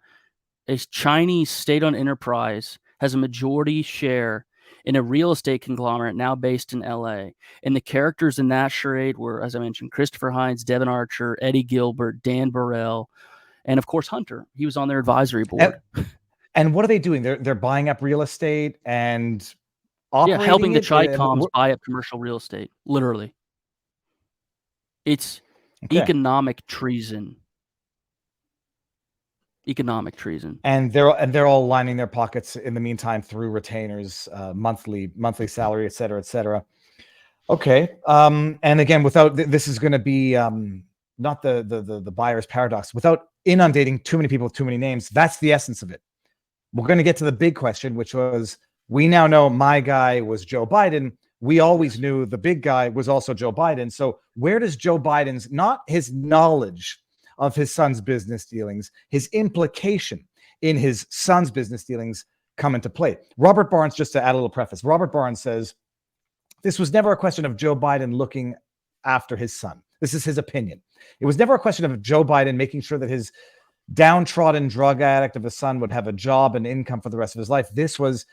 a Chinese state-owned enterprise, has a majority share in a real estate conglomerate now based in LA. And the characters in that charade were, as I mentioned, Christopher Heinz, Devin Archer, Eddie Gilbert, Dan Burrell, and of course Hunter. He was on their advisory board. And what are they doing? They're buying up real estate and helping the Chi-Coms buy up commercial real estate. Literally, it's economic treason. Economic treason. And they're all lining their pockets in the meantime through retainers, monthly salary, et cetera, et cetera. Okay. And again, without this is going to be not the buyer's paradox. Without inundating too many people with too many names, that's the essence of it. We're going to get to the big question, which was, we now know my guy was Joe Biden. We always knew the big guy was also Joe Biden. So where does Joe Biden's, not his knowledge of his son's business dealings, his implication in his son's business dealings come into play? Robert Barnes, just to add a little preface, Robert Barnes says, this was never a question of Joe Biden looking after his son. This is his opinion. It was never a question of Joe Biden making sure that his downtrodden drug addict of a son would have a job and income for the rest of his life. This was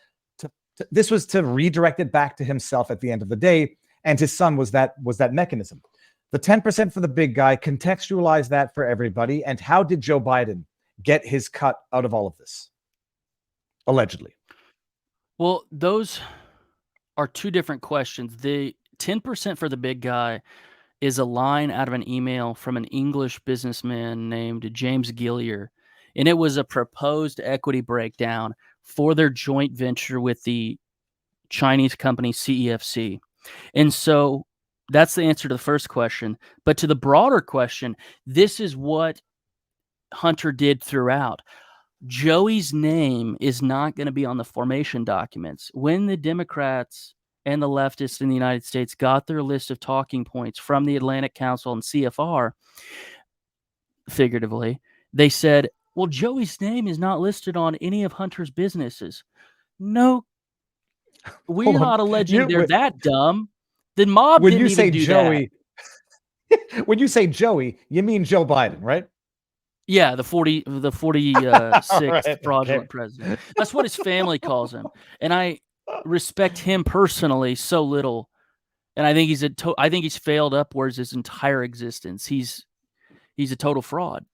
to redirect it back to himself at the end of the day. And his son was that mechanism. The 10% for the big guy, contextualize that for everybody. And how did Joe Biden get his cut out of all of this? Allegedly. Well, those are two different questions. The 10% for the big guy is a line out of an email from an English businessman named James Gillier. And it was a proposed equity breakdown for their joint venture with the Chinese company CEFC. And so that's the answer to the first question. But to the broader question, this is what Hunter did throughout. Joey's name is not going to be on the formation documents. When the Democrats and the leftists in the United States got their list of talking points from the Atlantic Council and CFR, figuratively, they said, well, Joey's name is not listed on any of Hunter's businesses. No, we're not alleging they're that dumb. The mob when didn't you say even do Joey, when you say Joey, you mean Joe Biden, right? Yeah, the 46th right, fraudulent president. That's what his family calls him, and I respect him personally so little. And I think he's failed upwards his entire existence. He's a total fraud.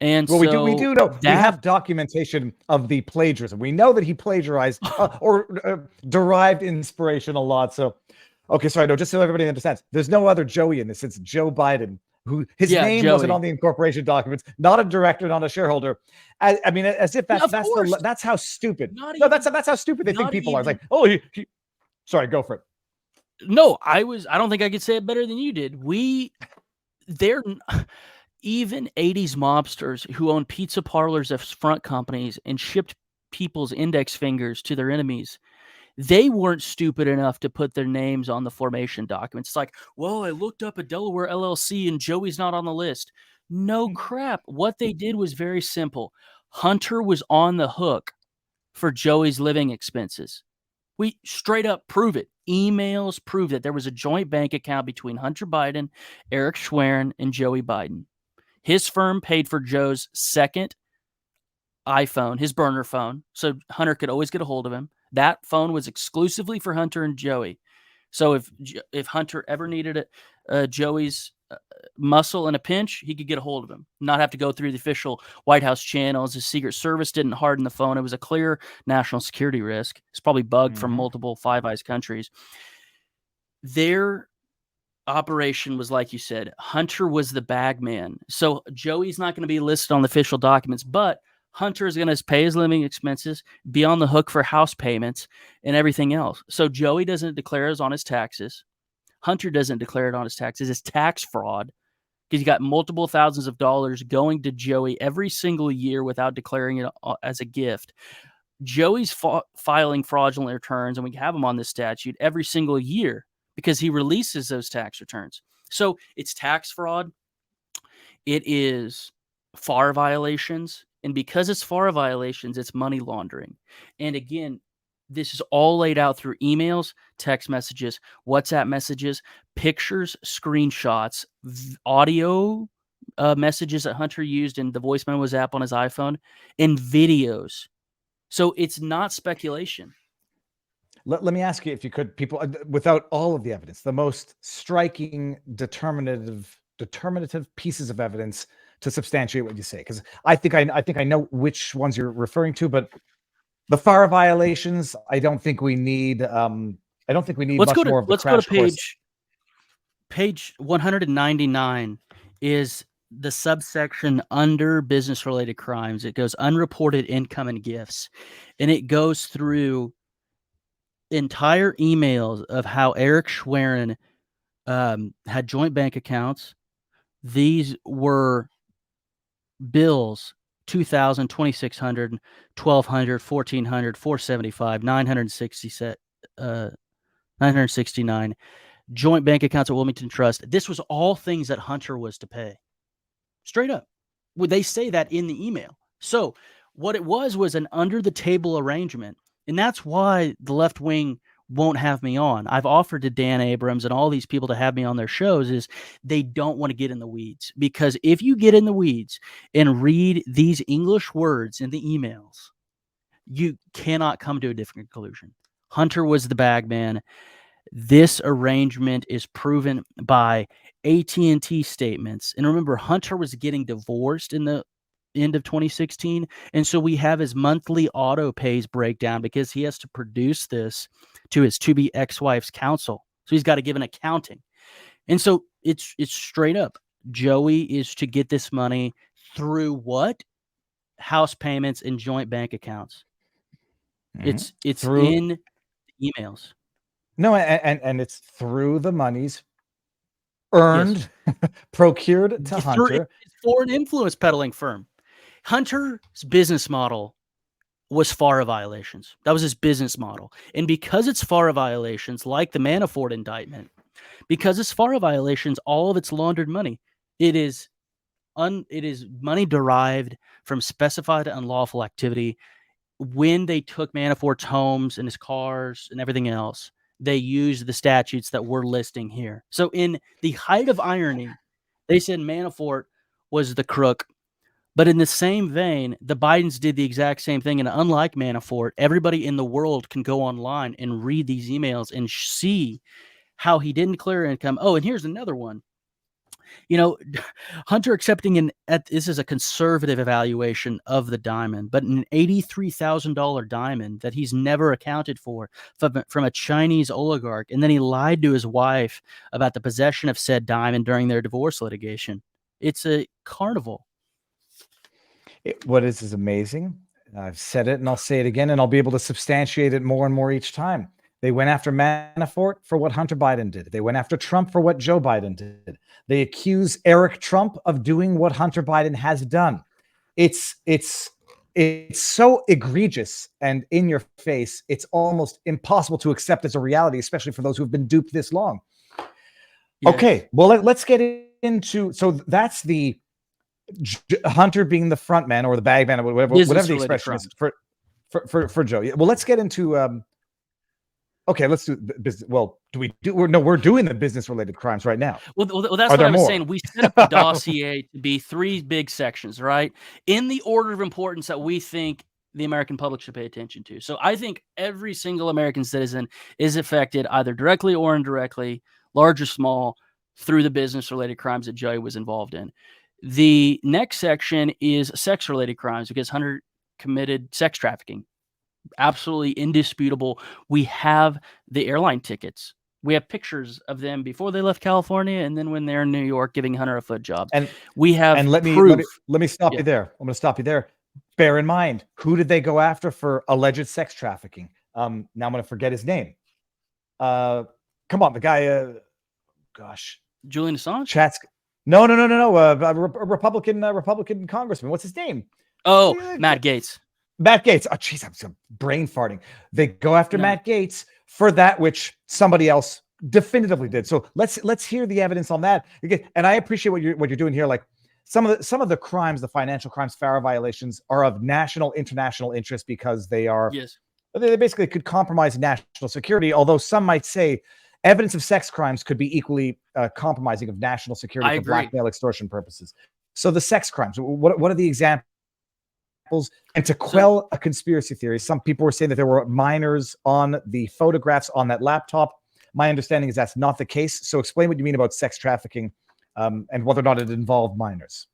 And Well, so we do know we that have documentation of the plagiarism. We know that he plagiarized or derived inspiration a lot. So, okay, sorry, no, just so everybody understands, there's no other Joey in this. It's Joe Biden, who his Yeah, name wasn't Joey. on the incorporation documents, not a director, not a shareholder. I mean, as if Yeah, of course. that's how stupid. Not No, even- that's how stupid they think not people are. It's even- like, oh, sorry, go for it. No, I don't think I could say it better than you did. They're even 80s mobsters who owned pizza parlors as front companies and shipped people's index fingers to their enemies. They weren't stupid enough to put their names on the formation documents. It's like, well, I looked up a Delaware LLC and Joey's not on the list. No crap. What they did was very simple. Hunter was on the hook for Joey's living expenses. We straight up prove it. Emails prove that there was a joint bank account between Hunter Biden, Eric Schwerin, and Joey Biden. His firm paid for Joe's second iPhone, his burner phone, so Hunter could always get a hold of him. That phone was exclusively for Hunter and Joey. So if Hunter ever needed Joey's muscle in a pinch, he could get a hold of him, not have to go through the official White House channels. The Secret Service didn't harden the phone. It was a clear national security risk. It's probably bugged from multiple Five Eyes countries. Their operation was, like you said, Hunter was the bag man. So Joey's not going to be listed on the official documents, but Hunter is going to pay his living expenses, be on the hook for house payments and everything else. So Joey doesn't declare it on his taxes. Hunter doesn't declare it on his taxes. It's tax fraud because you got multiple thousands of dollars going to Joey every single year without declaring it as a gift. Joey's filing fraudulent returns, and we have him on this statute every single year because he releases those tax returns. So it's tax fraud. It is FAR violations. And because it's FAR violations, it's money laundering. And again, this is all laid out through emails, text messages, WhatsApp messages, pictures, screenshots, audio messages that Hunter used in the voice memos app on his iPhone, and videos. So it's not speculation. Let me ask you, if you could, people, without all of the evidence, the most striking determinative pieces of evidence to substantiate what you say, because I think I know which ones you're referring to, but the FAR violations, I don't think we need. I don't think we need much more of the crash course. Page 199 is the subsection under business-related crimes. It goes unreported income and gifts, and it goes through entire emails of how Eric Schwerin had joint bank accounts. These were bills: 2,000, 2,600, 1,200, 1,400, 475, 969 joint bank accounts at Wilmington Trust. This was all things that Hunter was to pay. Straight up. Would they say that in the email? So what it was an under the table arrangement. And that's why the left wing won't have me on. I've offered to Dan Abrams and all these people to have me on their shows is they don't want to get in the weeds, because if you get in the weeds and read these English words in the emails, you cannot come to a different conclusion. Hunter was the bag man. This arrangement is proven by AT&T statements. And remember, Hunter was getting divorced in the end of 2016. And so we have his monthly auto pays breakdown because he has to produce this to his to-be ex-wife's counsel. So he's got to give an accounting. And so it's straight up. Joey is to get this money through what? House payments and joint bank accounts. It's through in emails. No, and it's through the monies earned, procured to Hunter. It's for an influence peddling firm. Hunter's business model was FARA violations. That was his business model. And because it's FARA violations, like the Manafort indictment, because it's FARA violations, all of it's laundered money. It is money derived from specified unlawful activity. When they took Manafort's homes and his cars and everything else, they used the statutes that we're listing here. So in the height of irony, they said Manafort was the crook. But in the same vein, the Bidens did the exact same thing. And unlike Manafort, everybody in the world can go online and read these emails and see how he didn't clear income. Oh, and here's another one. You know, Hunter accepting this is a conservative evaluation of the diamond, but an $83,000 diamond that he's never accounted for from a Chinese oligarch, and then he lied to his wife about the possession of said diamond during their divorce litigation. It's a carnival. What is amazing. I've said it and I'll say it again, and I'll be able to substantiate it more and more each time. They went after Manafort for what Hunter Biden did. They went after Trump for what Joe Biden did. They accuse Eric Trump of doing what Hunter Biden has done. It's so egregious and in your face. It's almost impossible to accept as a reality, especially for those who have been duped this long. Yes. Okay, well, let's get into, so that's the Hunter being the front man or the bag man or whatever the expression is for Joe. Yeah, well, let's get into okay, let's do business. Well, we're doing the business related crimes right now. Well, that's what I was saying. We set up the dossier to be 3 big sections, right? In the order of importance that we think the American public should pay attention to. So I think every single American citizen is affected either directly or indirectly, large or small, through the business related crimes that Joey was involved in. The next section is sex related crimes because Hunter committed sex trafficking. Absolutely indisputable. We have the airline tickets. We have pictures of them before they left California and then when they're in New York giving Hunter a foot job. And we have proof. Let me stop you there. I'm going to stop you there. Bear in mind, who did they go after for alleged sex trafficking? Now I'm going to forget his name. Come on, the guy. Gosh, Julian Assange. No. A Republican congressman. What's his name? Oh, Matt Gaetz. Matt Gaetz. Oh, geez, I'm brain farting. They go after Matt Gaetz for that which somebody else definitively did. So let's hear the evidence on that. And I appreciate what you're doing here. Like some of the crimes, the financial crimes, Pharaoh violations are of national, international interest because they are. Yes. They basically could compromise national security. Although some might say evidence of sex crimes could be equally compromising of national security for blackmail, extortion purposes. So the sex crimes. What are the examples? And to quell a conspiracy theory, some people were saying that there were minors on the photographs on that laptop. My understanding is that's not the case. So explain what you mean about sex trafficking and whether or not it involved minors.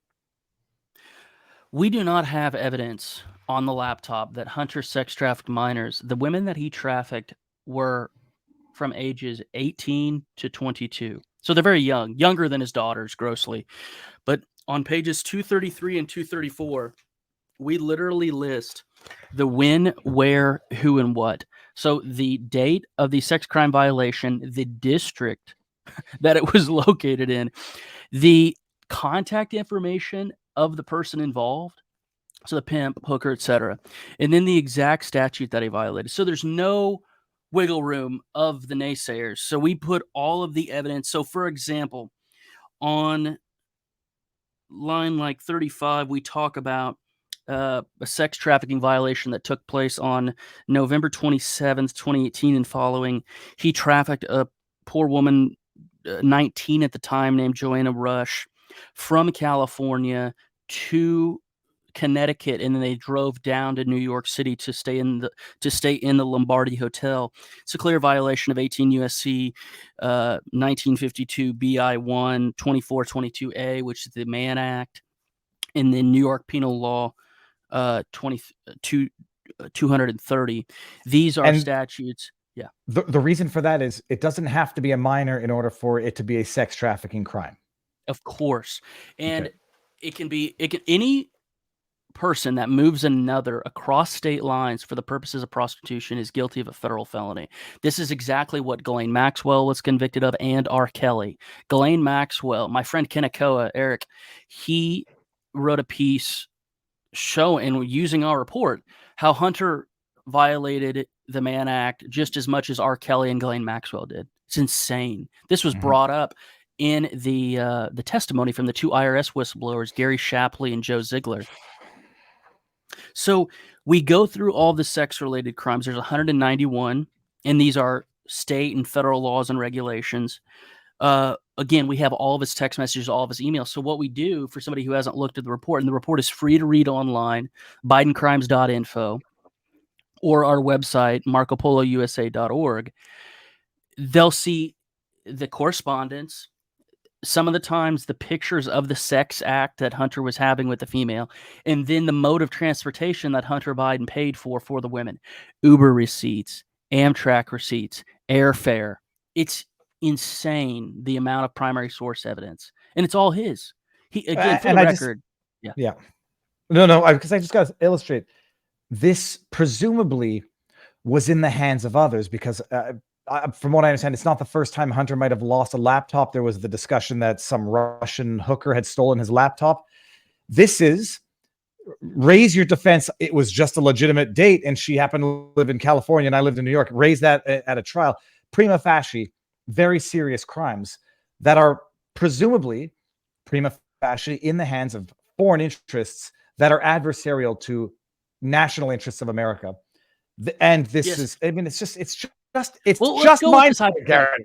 We do not have evidence on the laptop that Hunter sex trafficked minors. The women that he trafficked were from ages 18 to 22. So they're very young, younger than his daughters grossly. But on pages 233 and 234, we literally list the when, where, who, and what. So the date of the sex crime violation, the district that it was located in, the contact information of the person involved, so the pimp, hooker, etc., and then the exact statute that he violated. So there's no wiggle room of the naysayers. So we put all of the evidence. So for example, on line like 35, we talk about a sex trafficking violation that took place on November 27th, 2018 and following. He trafficked a poor woman, 19 at the time, named Joanna Rush, from California to Connecticut, and then they drove down to New York City to stay in the Lombardi Hotel. It's a clear violation of 18 USC 1952 BI 1 2422A, which is the Mann Act, and then New York Penal Law 230. These are statutes. Yeah. The reason for that is it doesn't have to be a minor in order for it to be a sex trafficking crime. Of course. And any person that moves another across state lines for the purposes of prostitution is guilty of a federal felony. This is exactly what Ghislaine Maxwell was convicted of, and R. Kelly. Ghislaine Maxwell, my friend Kenakoa, Eric, he wrote a piece showing, using our report, how Hunter violated the Mann Act just as much as R. Kelly and Ghislaine Maxwell did. It's insane. This was brought up in the testimony from the 2 IRS whistleblowers, Gary Shapley and Joe Ziegler. So we go through all the sex-related crimes. There's 191, and these are state and federal laws and regulations. Again, we have all of his text messages, all of his emails. So what we do for somebody who hasn't looked at the report, and the report is free to read online, bidencrimes.info, or our website, marcopolousa.org, they'll see the correspondence, some of the times the pictures of the sex act that Hunter was having with the female, and then the mode of transportation that Hunter Biden paid for the women. Uber receipts, Amtrak receipts, airfare. It's insane the amount of primary source evidence. And it's all his. He, again, for And the I just- record. Yeah. No, because I just got to illustrate. This presumably was in the hands of others because from what I understand, it's not the first time Hunter might have lost a laptop. There was the discussion that some Russian hooker had stolen his laptop. This is raise your defense. It was just a legitimate date, and she happened to live in California, and I lived in New York. Raise that at a trial. Prima facie, very serious crimes that are presumably prima facie in the hands of foreign interests that are adversarial to national interests of America. And this Yes. is, I mean, it's just Well, let's just go with mind this hypothetical.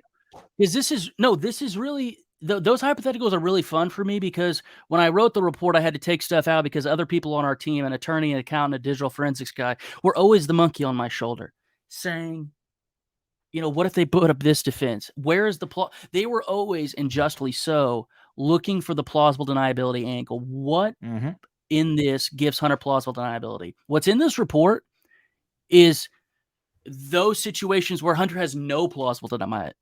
This is really those hypotheticals are really fun for me because when I wrote the report, I had to take stuff out because other people on our team, an attorney, an accountant, a digital forensics guy, were always the monkey on my shoulder saying, what if they put up this defense? Where is the plot? They were always, and justly so, looking for the plausible deniability angle. What in this gives Hunter plausible deniability? What's in this report is those situations where Hunter has no plausible deniability.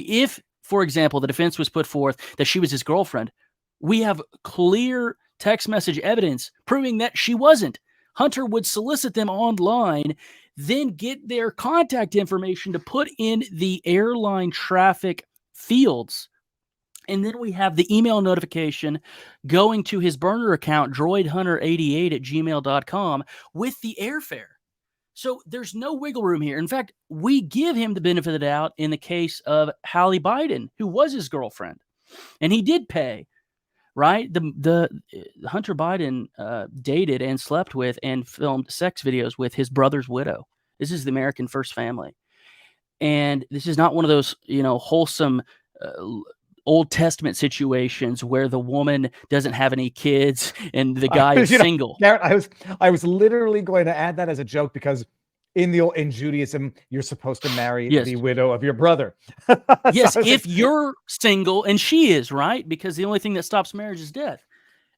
If, for example, the defense was put forth that she was his girlfriend, we have clear text message evidence proving that she wasn't. Hunter would solicit them online, then get their contact information to put in the airline traffic fields. And then we have the email notification going to his burner account, droidhunter88@gmail.com, with the airfare. So there's no wiggle room here. In fact, we give him the benefit of the doubt in the case of Hallie Biden, who was his girlfriend, and he did pay, right? The Hunter Biden dated and slept with and filmed sex videos with his brother's widow. This is the American First Family. And this is not one of those, wholesome Old Testament situations where the woman doesn't have any kids and the guy is single. Garrett, I was literally going to add that as a joke because in Judaism, you're supposed to marry the widow of your brother. Yes, if you're single, and she is, right? Because the only thing that stops marriage is death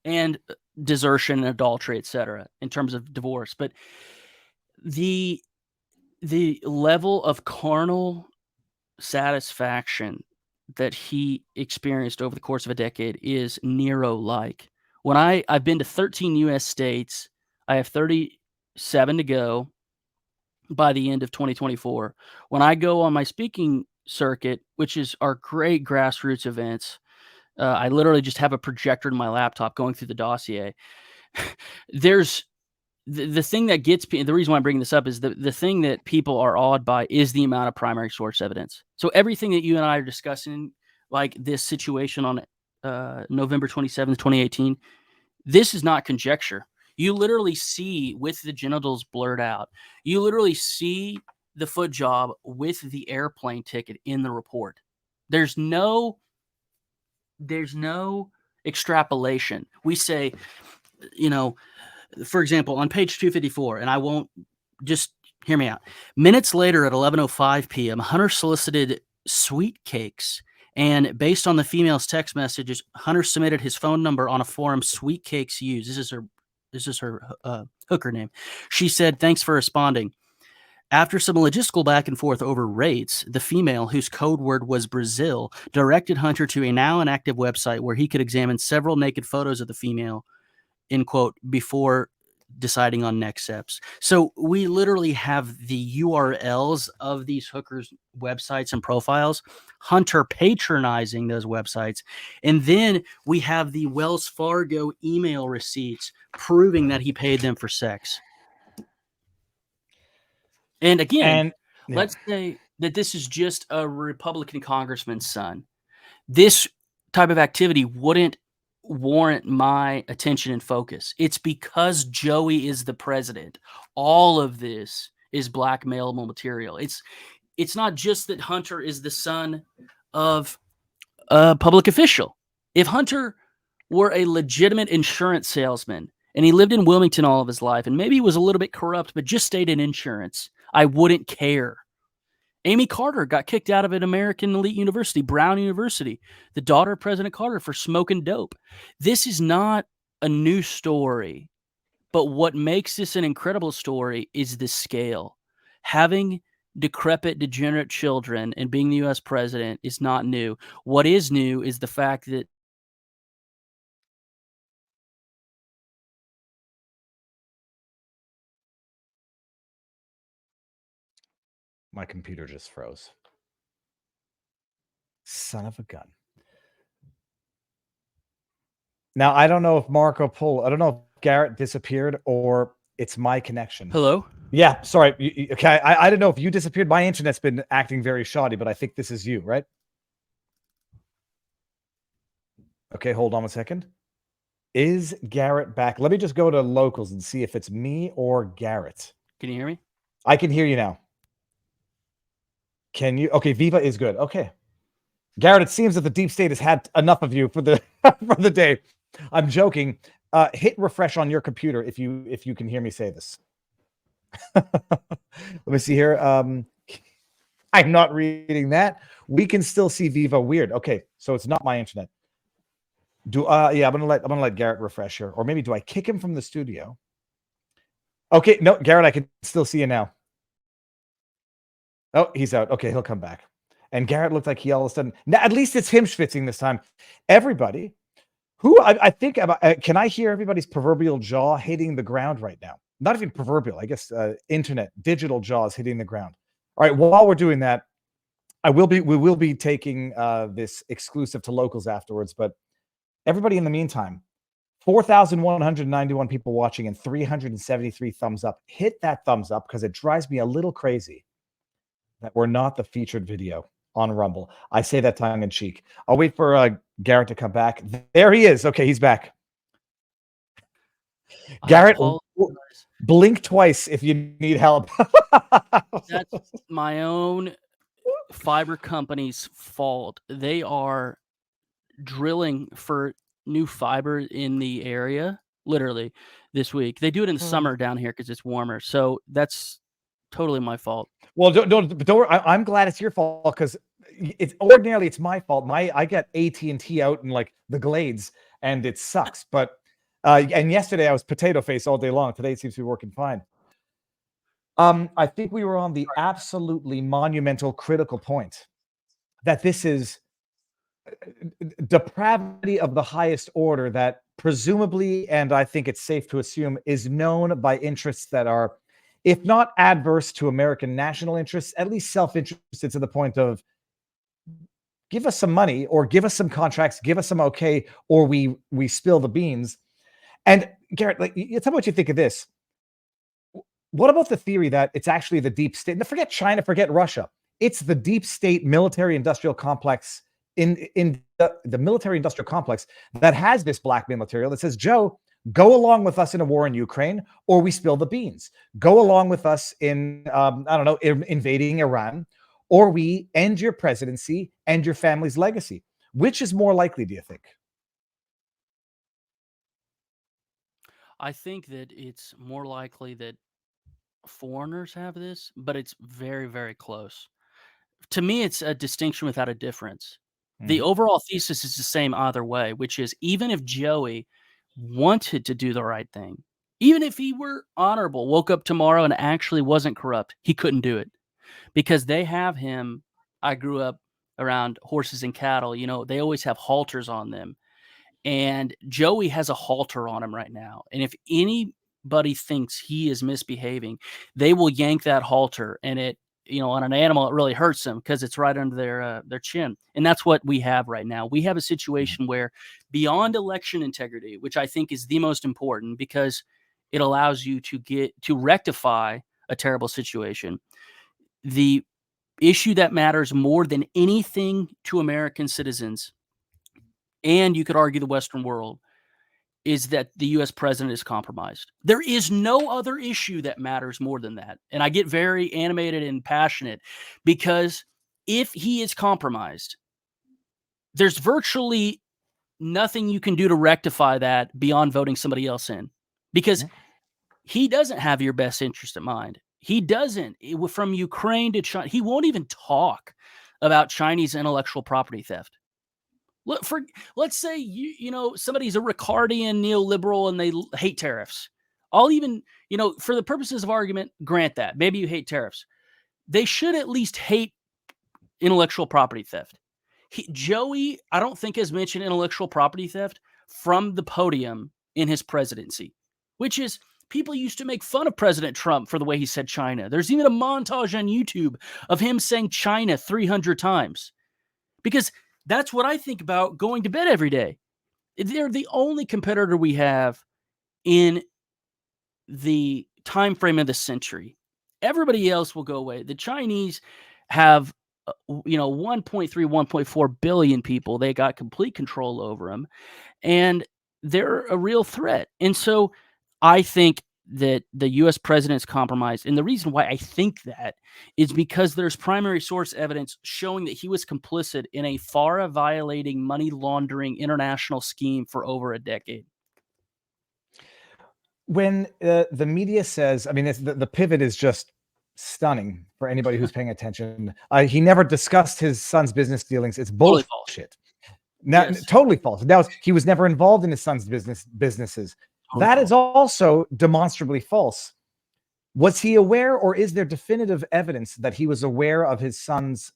and desertion and adultery, etc., in terms of divorce. But the level of carnal satisfaction that he experienced over the course of a decade is Nero-like. When I've been to 13 U.S. states, I have 37 to go by the end of 2024. When I go on my speaking circuit, which is our great grassroots events, I literally just have a projector in my laptop going through the dossier. There's the thing that gets the reason why I'm bringing this up is the thing that people are awed by is the amount of primary source evidence. So everything that you and I are discussing, like this situation on November 27th, 2018, this is not conjecture. You literally see with the genitals blurred out. You literally see the foot job with the airplane ticket in the report. There's no extrapolation. We say, for example, on page 254, and I won't, just hear me out. Minutes later at 11:05 p.m., Hunter solicited sweet cakes, and based on the female's text messages, Hunter submitted his phone number on a forum, Sweet Cakes Used. This is her hooker name. She said, "Thanks for responding." After some logistical back and forth over rates, the female, whose code word was Brazil, directed Hunter to a now inactive website where he could examine several naked photos of the female, in quote, before deciding on next steps. So we literally have the URLs of these hookers' websites and profiles, Hunter patronizing those websites. And then we have the Wells Fargo email receipts proving that he paid them for sex. And again, let's say that this is just a Republican congressman's son. This type of activity wouldn't warrant my attention and focus. It's because Joey is the president. All of this is blackmailable material. It's not just that Hunter is the son of a public official. If Hunter were a legitimate insurance salesman and he lived in Wilmington all of his life and maybe he was a little bit corrupt but just stayed in insurance, I wouldn't care. Amy Carter got kicked out of an American elite university, Brown University, the daughter of President Carter, for smoking dope. This is not a new story, but what makes this an incredible story is the scale. Having decrepit, degenerate children and being the U.S. president is not new. What is new is the fact that My computer just froze. Son of a gun. Now, I don't know if Marco Polo, I don't know if Garrett disappeared or it's my connection. hello. Yeah, sorry. Okay, I didn't know if you disappeared. My internet's been acting very shoddy, but I think this is you, right? Okay, hold on a second. Is Garrett back? Let me just go to locals and see if it's me or Garrett. Can you hear me? I can hear you now. Can you? Okay, Viva is good. Okay. Garrett, it seems that the deep state has had enough of you for the for the day. I'm joking. Hit refresh on your computer if you can hear me say this. Let me see here. I'm not reading that. We can still see Viva. Weird. Okay, so it's not my internet. Yeah, I'm gonna let Garrett refresh here. Or maybe do I kick him from the studio? Okay, no, Garrett, I can still see you now. Oh, he's out. Okay, he'll come back. And Garrett looked like he all of a sudden. Now, at least it's him schwitzing this time. Everybody, who I think about, can I hear everybody's proverbial jaw hitting the ground right now? Not even proverbial, I guess. Internet, digital jaws hitting the ground. All right. While we're doing that, we will be taking this exclusive to locals afterwards. But everybody, in the meantime, 4,191 people watching and 373 thumbs up. Hit that thumbs up because it drives me a little crazy that we're not the featured video on Rumble. I say that tongue in cheek. I'll wait for Garrett to come back. There he is. Okay, he's back. Garrett, blink twice if you need help. That's my own fiber company's fault. They are drilling for new fiber in the area, literally, this week. They do it in the summer down here because it's warmer. So that's totally my fault. Well, don't worry. I'm glad it's your fault because it's ordinarily it's my fault. I get AT&T out in like the Glades and it sucks. But and yesterday I was potato face all day long. Today it seems to be working fine. I think we were on the absolutely monumental, critical point that this is depravity of the highest order that presumably, and I think it's safe to assume, is known by interests that are, if not adverse to American national interests, at least self-interested to the point of give us some money or give us some contracts, give us some okay, or we spill the beans. And Garrett, like, tell me what you think of this. What about the theory that it's actually the deep state? Now, forget China, forget Russia. It's the deep state military-industrial complex in the military-industrial complex that has this blackmail material that says, Joe, go along with us in a war in Ukraine, or we spill the beans. Go along with us in, invading Iran, or we end your presidency and your family's legacy. Which is more likely, do you think? I think that it's more likely that foreigners have this, but it's very, very close. To me, it's a distinction without a difference. The overall thesis is the same either way, which is even if Joey wanted to do the right thing, even if he were honorable, woke up tomorrow and actually wasn't corrupt, he couldn't do it because they have him. I grew up around horses and cattle. You know, they always have halters on them. And Joey has a halter on him right now. And if anybody thinks he is misbehaving, they will yank that halter, and it, you know, on an animal, it really hurts them because it's right under their chin. And that's what we have right now. We have a situation where beyond election integrity, which I think is the most important because it allows you to rectify a terrible situation. The issue that matters more than anything to American citizens, and you could argue the Western world, is that the U.S. president is compromised. There is no other issue that matters more than that. And I get very animated and passionate because if he is compromised, there's virtually nothing you can do to rectify that beyond voting somebody else in because he doesn't have your best interest in mind. He doesn't. From Ukraine to China, he won't even talk about Chinese intellectual property theft. Let's say somebody's a Ricardian neoliberal and they hate tariffs. I'll even, for the purposes of argument, grant that. Maybe you hate tariffs. They should at least hate intellectual property theft. Joey, I don't think, has mentioned intellectual property theft from the podium in his presidency, which is people used to make fun of President Trump for the way he said China. There's even a montage on YouTube of him saying China 300 times because that's what I think about going to bed every day. They're the only competitor we have in the time frame of the century. Everybody else will go away. The Chinese have 1.3, 1.4 billion people. They got complete control over them, and they're a real threat. And so I think that the U.S. president's compromised. And the reason why I think that is because there's primary source evidence showing that he was complicit in a FARA violating money laundering international scheme for over a decade. When the media says, I mean, the pivot is just stunning for anybody who's paying attention. He never discussed his son's business dealings. It's Totally bullshit. Now, Yes. totally false. Now, he was never involved in his son's businesses. Totally That false. is also demonstrably false. Was he aware, or is there definitive evidence that he was aware of his son's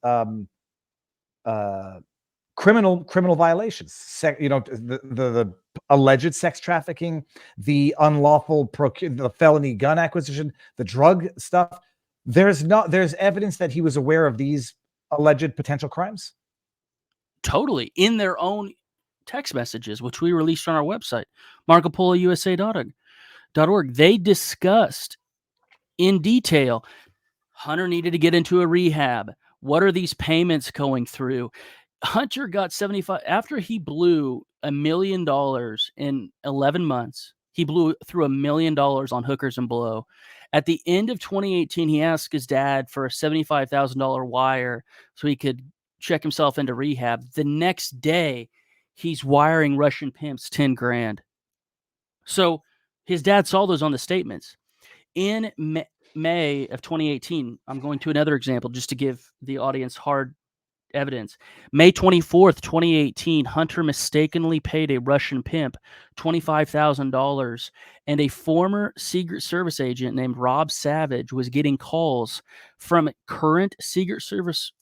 criminal violations? The alleged sex trafficking, the unlawful the felony gun acquisition, the drug stuff. There's evidence that he was aware of these alleged potential crimes. Totally. In their own text messages, which we released on our website, marcopoulousa.org. They discussed in detail, Hunter needed to get into a rehab. What are these payments going through? Hunter got 75 after he blew $1 million in 11 months. He blew through $1 million on hookers and blow. At the end of 2018, he asked his dad for a $75,000 wire so he could check himself into rehab. The next day, he's wiring Russian pimps 10 grand. So his dad saw those on the statements. In May of 2018, I'm going to another example just to give the audience hard evidence. May 24th, 2018, Hunter mistakenly paid a Russian pimp $25,000, and a former Secret Service agent named Rob Savage was getting calls from current Secret Service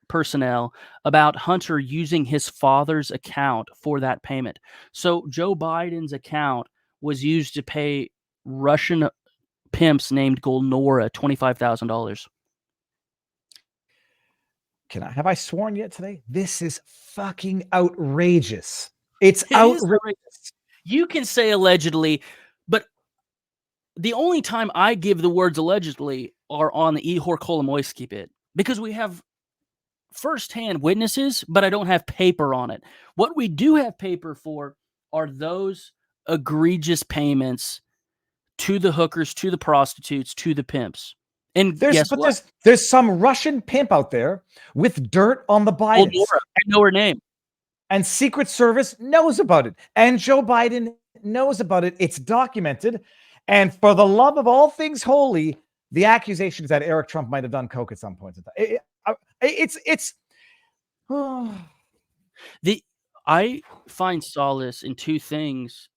personnel about Hunter using his father's account for that payment. So Joe Biden's account was used to pay Russian pimps named Golnora $25,000. Have I sworn yet today? This is fucking outrageous. It's It is outrageous. You can say allegedly, but the only time I give the words allegedly are on the Ihor Kolomoisky bit, because we have firsthand witnesses, but I don't have paper on it. What we do have paper for are those egregious payments to the hookers, to the prostitutes, to the pimps. And there's some Russian pimp out there with dirt on the Bidens. I know her name. And Secret Service knows about it. And Joe Biden knows about it. It's documented. And for the love of all things holy, the accusation is that Eric Trump might have done coke at some point in time. I find solace in two things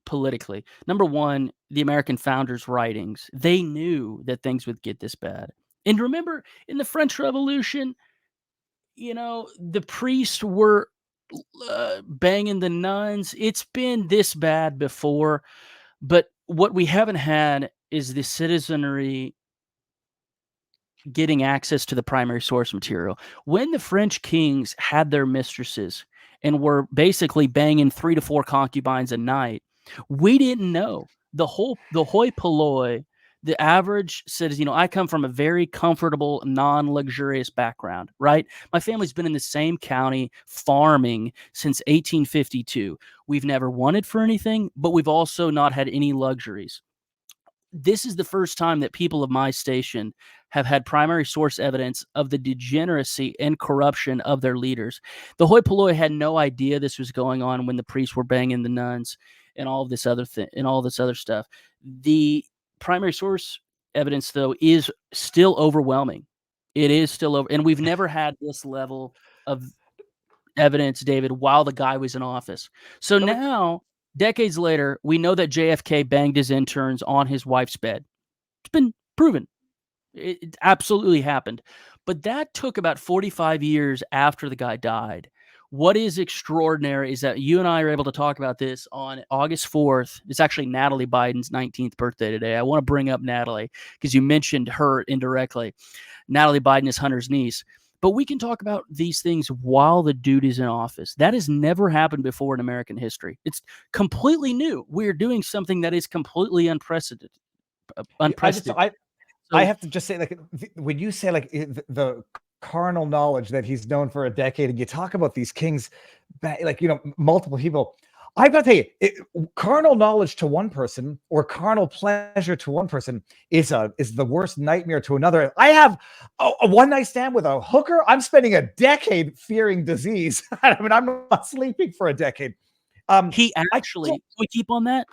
politically. Number one, the American founders' writings. They knew that things would get this bad. And remember, in the French Revolution, the priests were banging the nuns. It's been this bad before. But what we haven't had is the citizenry getting access to the primary source material. When the French kings had their mistresses and were basically banging 3 to 4 concubines a night, we didn't know. The hoi polloi, the average citizen, I come from a very comfortable, non-luxurious background, right? My family's been in the same county farming since 1852. We've never wanted for anything, but we've also not had any luxuries. This is the first time that people of my station have had primary source evidence of the degeneracy and corruption of their leaders. The hoi polloi had no idea this was going on when the priests were banging the nuns and all of this other stuff. The primary source evidence, though, is still overwhelming. It is still over, and we've never had this level of evidence, David, while the guy was in office. So now, decades later, we know that JFK banged his interns on his wife's bed. It's been proven. It absolutely happened. But that took about 45 years after the guy died. What is extraordinary is that you and I are able to talk about this on August 4th. It's actually Natalie Biden's 19th birthday today. I want to bring up Natalie because you mentioned her indirectly. Natalie Biden is Hunter's niece. But we can talk about these things while the dude is in office. That has never happened before in American history. It's completely new. We're doing something that is completely unprecedented. I have to just say, like, when you say like the carnal knowledge that he's known for a decade, and you talk about these kings, like, you know, multiple people, I've got to tell you, carnal knowledge to one person or carnal pleasure to one person is the worst nightmare to another. I have a one night stand with a hooker. I'm spending a decade fearing disease. I mean, I'm not sleeping for a decade. He actually, can we keep on that?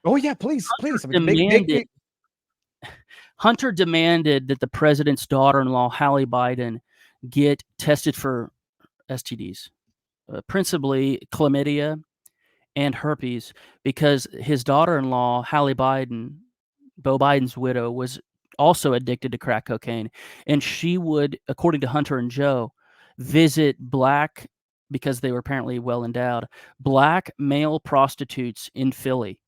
Oh yeah, please. Hunter demanded that the president's daughter-in-law, Hallie Biden, get tested for STDs, principally chlamydia and herpes, because his daughter-in-law, Hallie Biden, Beau Biden's widow, was also addicted to crack cocaine. And she would, according to Hunter and Joe, visit because they were apparently well endowed, black male prostitutes in Philly.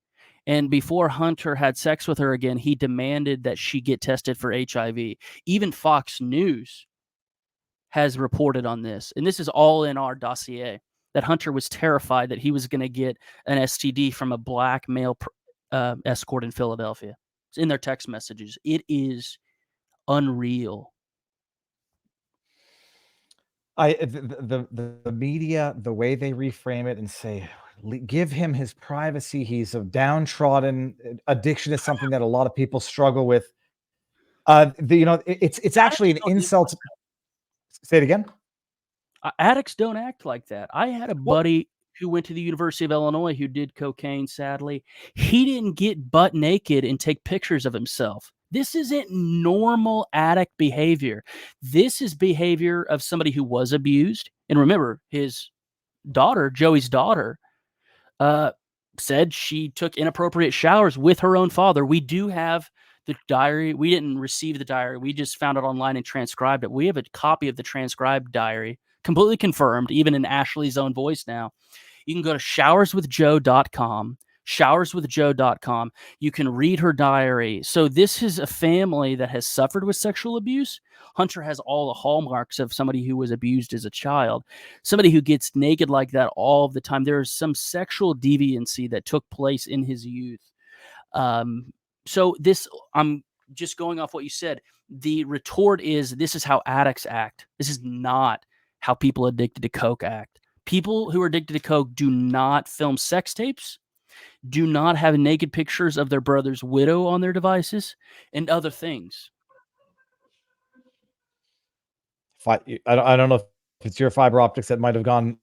And before Hunter had sex with her again, he demanded that she get tested for HIV. Even Fox News has reported on this. And this is all in our dossier, that Hunter was terrified that he was going to get an STD from a black male escort in Philadelphia. It's in their text messages. It is unreal. The media, the way they reframe it and say, give him his privacy. He's a downtrodden. Addiction is something that a lot of people struggle with. It's actually an insult. Say it again. Addicts don't act like that. I had a buddy who went to the University of Illinois who did cocaine, sadly. He didn't get butt naked and take pictures of himself. This isn't normal addict behavior. This is behavior of somebody who was abused. And remember, his daughter, Joey's daughter, said she took inappropriate showers with her own father. We do have the diary. We didn't receive the diary. We just found it online and transcribed it. We have a copy of the transcribed diary, completely confirmed, even in Ashley's own voice now. You can go to showerswithjoe.com. showerswithjoe.com. You can read her diary. So this is a family that has suffered with sexual abuse. Hunter has all the hallmarks of somebody who was abused as a child, somebody who gets naked like that all the time. There is some sexual deviancy that took place in his youth. So this, I'm just going off what you said. The retort is, this is how addicts act. This is not how people addicted to coke act. People who are addicted to coke do not film sex tapes, do not have naked pictures of their brother's widow on their devices, and other things. I don't know if it's your fiber optics that might have gone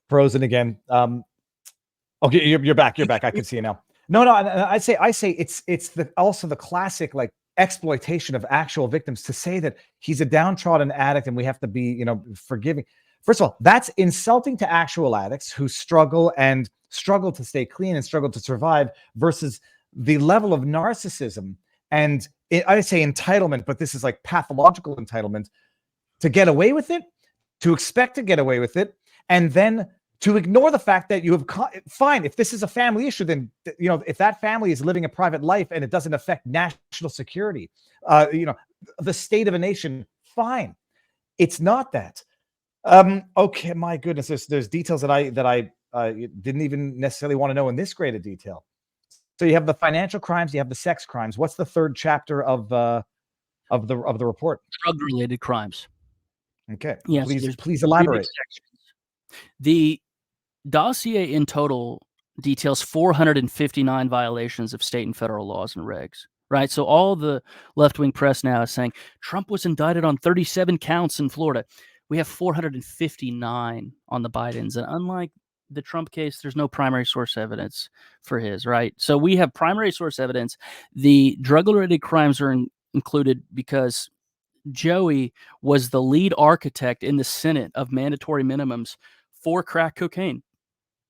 frozen again. Okay, you're back. You're back. I can see you now. No. I say it's also the classic like exploitation of actual victims to say that he's a downtrodden addict and we have to be, forgiving. First of all, that's insulting to actual addicts who struggle to stay clean and struggle to survive, versus the level of narcissism and I say entitlement, but this is like pathological entitlement to get away with it, to expect to get away with it, and then to ignore the fact that you have fine. If this is a family issue, then if that family is living a private life and it doesn't affect national security, the state of a nation, fine. It's not that. Okay, my goodness, there's details that I didn't even necessarily want to know in this grade of detail. So you have the financial crimes, you have the sex crimes. What's the third chapter of the report? Drug-related crimes. Okay. Yes, please elaborate. The dossier in total details 459 violations of state and federal laws and regs. Right. So all the left-wing press now is saying Trump was indicted on 37 counts in Florida. We have 459 on the Bidens. And unlike the Trump case, there's no primary source evidence for his, right? So we have primary source evidence. The drug-related crimes are included because Joey was the lead architect in the Senate of mandatory minimums for crack cocaine.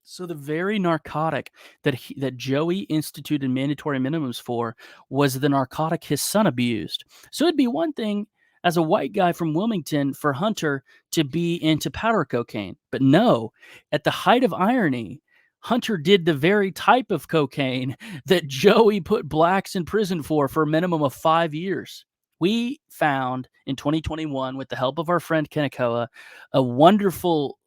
So the very narcotic that Joey instituted mandatory minimums for was the narcotic his son abused. So it'd be one thing as a white guy from Wilmington for Hunter to be into powder cocaine, but no, at the height of irony, Hunter did the very type of cocaine that Joey put blacks in prison for a minimum of 5 years. We found in 2021, with the help of our friend Kenekoa, a wonderful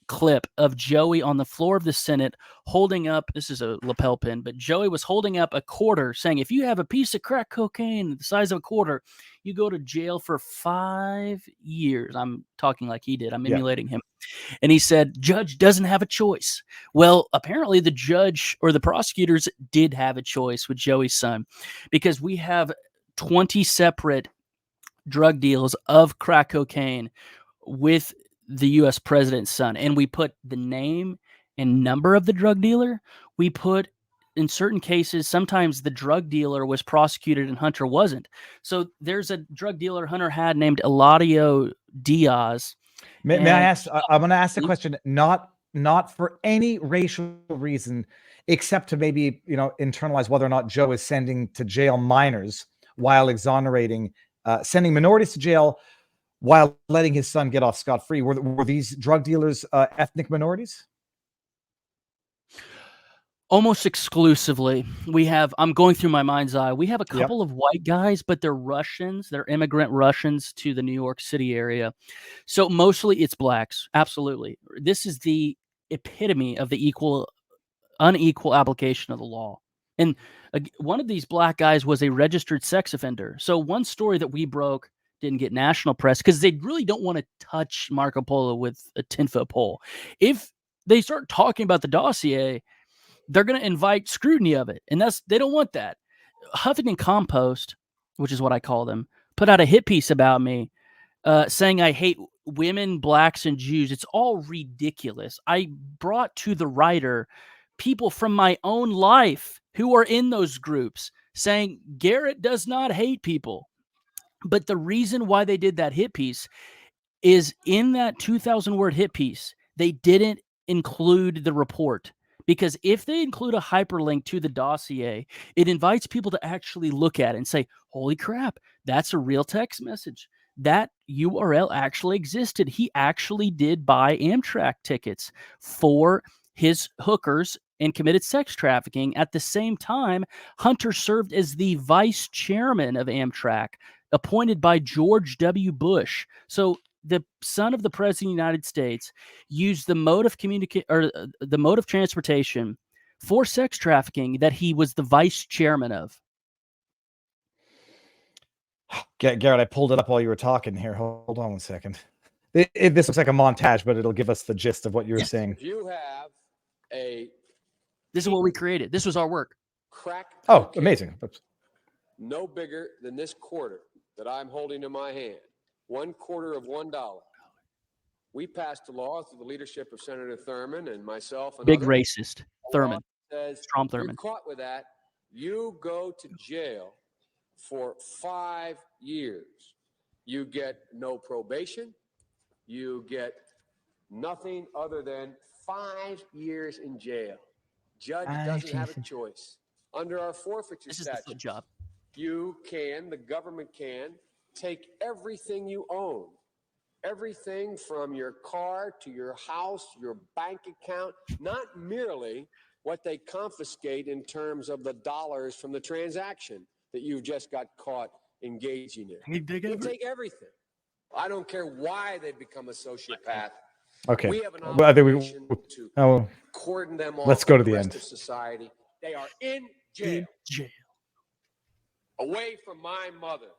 clip of Joey on the floor of the Senate holding up, this is a lapel pin, but Joey was holding up a quarter saying, if you have a piece of crack cocaine the size of a quarter, you go to jail for 5 years. I'm talking like he did. I'm emulating him. And he said, judge doesn't have a choice. Well, apparently the judge or the prosecutors did have a choice with Joey's son, because we have 20 separate drug deals of crack cocaine with the U.S. president's son. And we put the name and number of the drug dealer. We put, in certain cases, sometimes the drug dealer was prosecuted and Hunter wasn't. So there's a drug dealer Hunter had named Eladio Diaz. May I ask? I'm going to ask the question not for any racial reason, except to maybe internalize whether or not Joe is sending to jail minors while exonerating, sending minorities to jail while letting his son get off scot-free. Were these drug dealers ethnic minorities? Almost exclusively. I'm going through my mind's eye. We have a couple of white guys, but they're Russians. They're immigrant Russians to the New York City area. So mostly it's blacks. Absolutely. This is the epitome of the unequal application of the law. And one of these black guys was a registered sex offender. So one story that we broke didn't get national press because they really don't want to touch Marco Polo with a 10-foot pole. If they start talking about the dossier, they're going to invite scrutiny of it. And they don't want that. Huffington Compost, which is what I call them, put out a hit piece about me saying I hate women, blacks, and Jews. It's all ridiculous. I brought to the writer people from my own life who are in those groups saying Garrett does not hate people. But the reason why they did that hit piece is in that 2,000-word hit piece, they didn't include the report. Because if they include a hyperlink to the dossier, it invites people to actually look at it and say, holy crap, that's a real text message. That URL actually existed. He actually did buy Amtrak tickets for his hookers and committed sex trafficking. At the same time, Hunter served as the vice chairman of Amtrak, appointed by George W. Bush. So the son of the president of the United States used the mode of transportation for sex trafficking that he was the vice chairman of. Garrett, I pulled it up while you were talking here. Hold on one second. This looks like a montage, but it'll give us the gist of what you were saying. You have This is what we created. This was our work. crack. Oh, amazing. No bigger than this quarter that I'm holding in my hand. 1/4 of $1. We passed a law through the leadership of Senator Thurmond and myself. And Big others. racist. Thurmond. Says, Strom you're Thurmond. caught with that, you go to jail for 5 years. You get no probation. You get nothing other than 5 years in jail. Judge doesn't have a choice. Under our forfeiture This is the foot statute, job. the government can take everything you own, everything from your car to your house, your bank account, not merely what they confiscate in terms of the dollars from the transaction that you've just got caught engaging in. You take everything. I don't care why they become a sociopath. Okay. We have an Well, I think obligation to cordon them off. Let's go to from the rest end. of society. They are in jail. Away from my mother,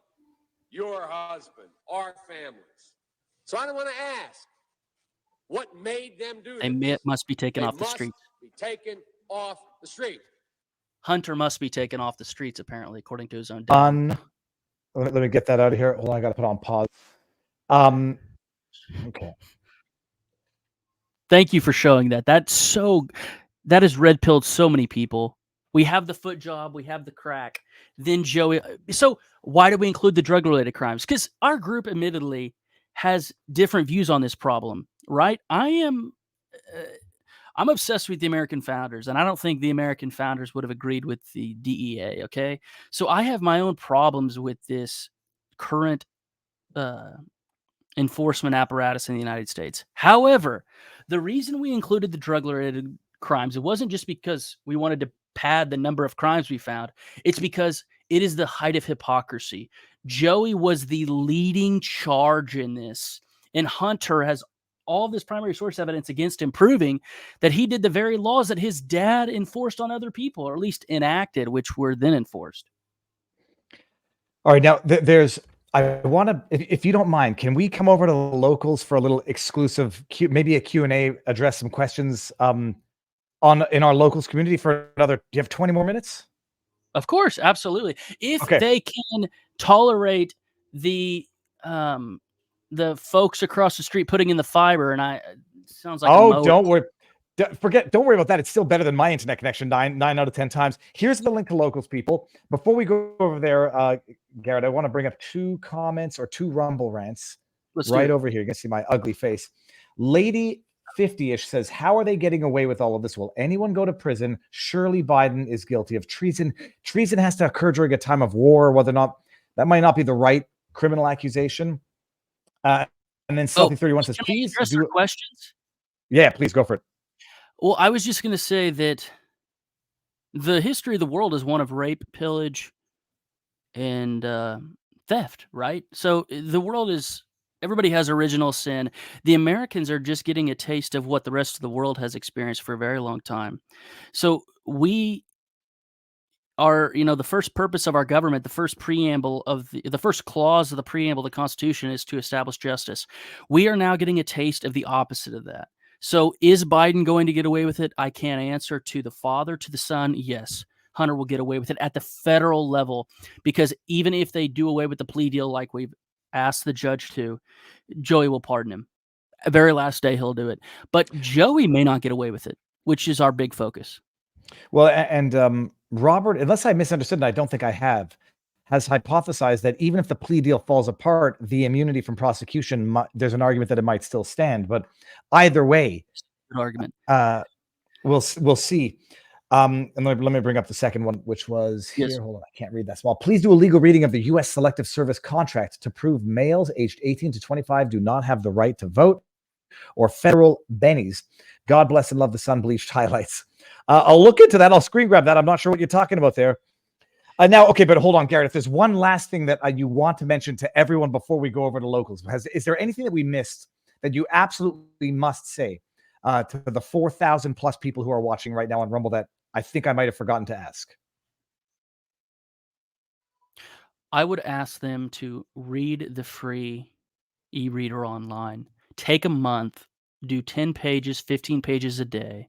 your husband, our families. So I don't want to ask what made them do They this. must be taken They off the must streets. be taken off the street. Hunter must be taken off the streets, apparently, according to his own. Let me get that out of here. Hold on, I got to put on pause. Okay. Thank you for showing that. That has red pilled so many people. We have the foot job, we have the crack. Then Joey. So why do we include the drug related crimes? Because our group, admittedly, has different views on this problem, right? I'm obsessed with the American founders, and I don't think the American founders would have agreed with the DEA. Okay, so I have my own problems with this current uh, enforcement apparatus in the United States. However, the reason we included the drug-related crimes, it wasn't just because we wanted to pad the number of crimes we found. It's because it is the height of hypocrisy. Joey was the leading charge in this, and Hunter has all this primary source evidence against him, proving that he did the very laws that his dad enforced on other people, or at least enacted, which were then enforced. All right, now there's. I want to, if you don't mind, can we come over to the locals for a little exclusive, maybe a Q&A, address some questions in our locals community for another? Do you have 20 more minutes? Of course, absolutely. If Okay. they can tolerate the folks across the street putting in the fiber, and sounds like Oh, don't worry. Don't worry about that. It's still better than my internet connection 9 out of 10 times. Here's the link to locals, people. Before we go over there, Garrett, I want to bring up 2 comments or 2 Rumble rants right over here. You can see my ugly face. Lady 50-ish says, how are they getting away with all of this? Will anyone go to prison? Surely Biden is guilty of treason. Treason has to occur during a time of war, whether or not that might not be the right criminal accusation. And then Stealthy 31 says, please do questions. Yeah, please go for it. Well, I was just going to say that the history of the world is one of rape, pillage, and theft, right? So the world is, everybody has original sin. The Americans are just getting a taste of what the rest of the world has experienced for a very long time. So we are, the first purpose of our government, the first preamble of the first clause of the preamble of the Constitution is to establish justice. We are now getting a taste of the opposite of that. So is Biden going to get away with it? I can't answer. To the father, to the son, yes. Hunter will get away with it at the federal level, because even if they do away with the plea deal like we've asked the judge to, Joey will pardon him. The very last day he'll do it. But Joey may not get away with it, which is our big focus. Well, and Robert, unless I misunderstood, and I don't think I have, has hypothesized that even if the plea deal falls apart, the immunity from prosecution, there's an argument that it might still stand. But either way, good argument. We'll see. And let me bring up the second one, which was here. Yes. Hold on, I can't read that small. Please do a legal reading of the U.S. Selective Service contract to prove males aged 18 to 25 do not have the right to vote, or federal bennies. God bless and love the sun bleached highlights. I'll look into that. I'll screen grab that. I'm not sure what you're talking about there. Now, okay, but hold on, Garrett. If there's one last thing that you want to mention to everyone before we go over to locals, is there anything that we missed that you absolutely must say to the 4,000 plus people who are watching right now on Rumble that I think I might have forgotten to ask? I would ask them to read the free e-reader online. Take a month, do 10 pages, 15 pages a day,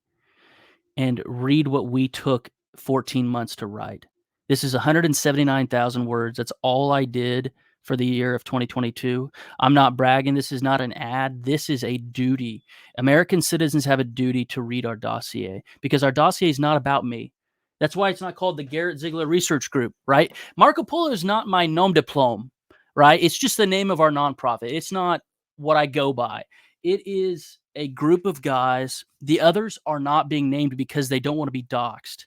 and read what we took 14 months to write. This is 179,000 words. That's all I did for the year of 2022. I'm not bragging. This is not an ad. This is a duty. American citizens have a duty to read our dossier, because our dossier is not about me. That's why it's not called the Garrett Ziegler Research Group, right? Marco Polo is not my nom de plume, right? It's just the name of our nonprofit. It's not what I go by. It is a group of guys. The others are not being named because they don't want to be doxxed.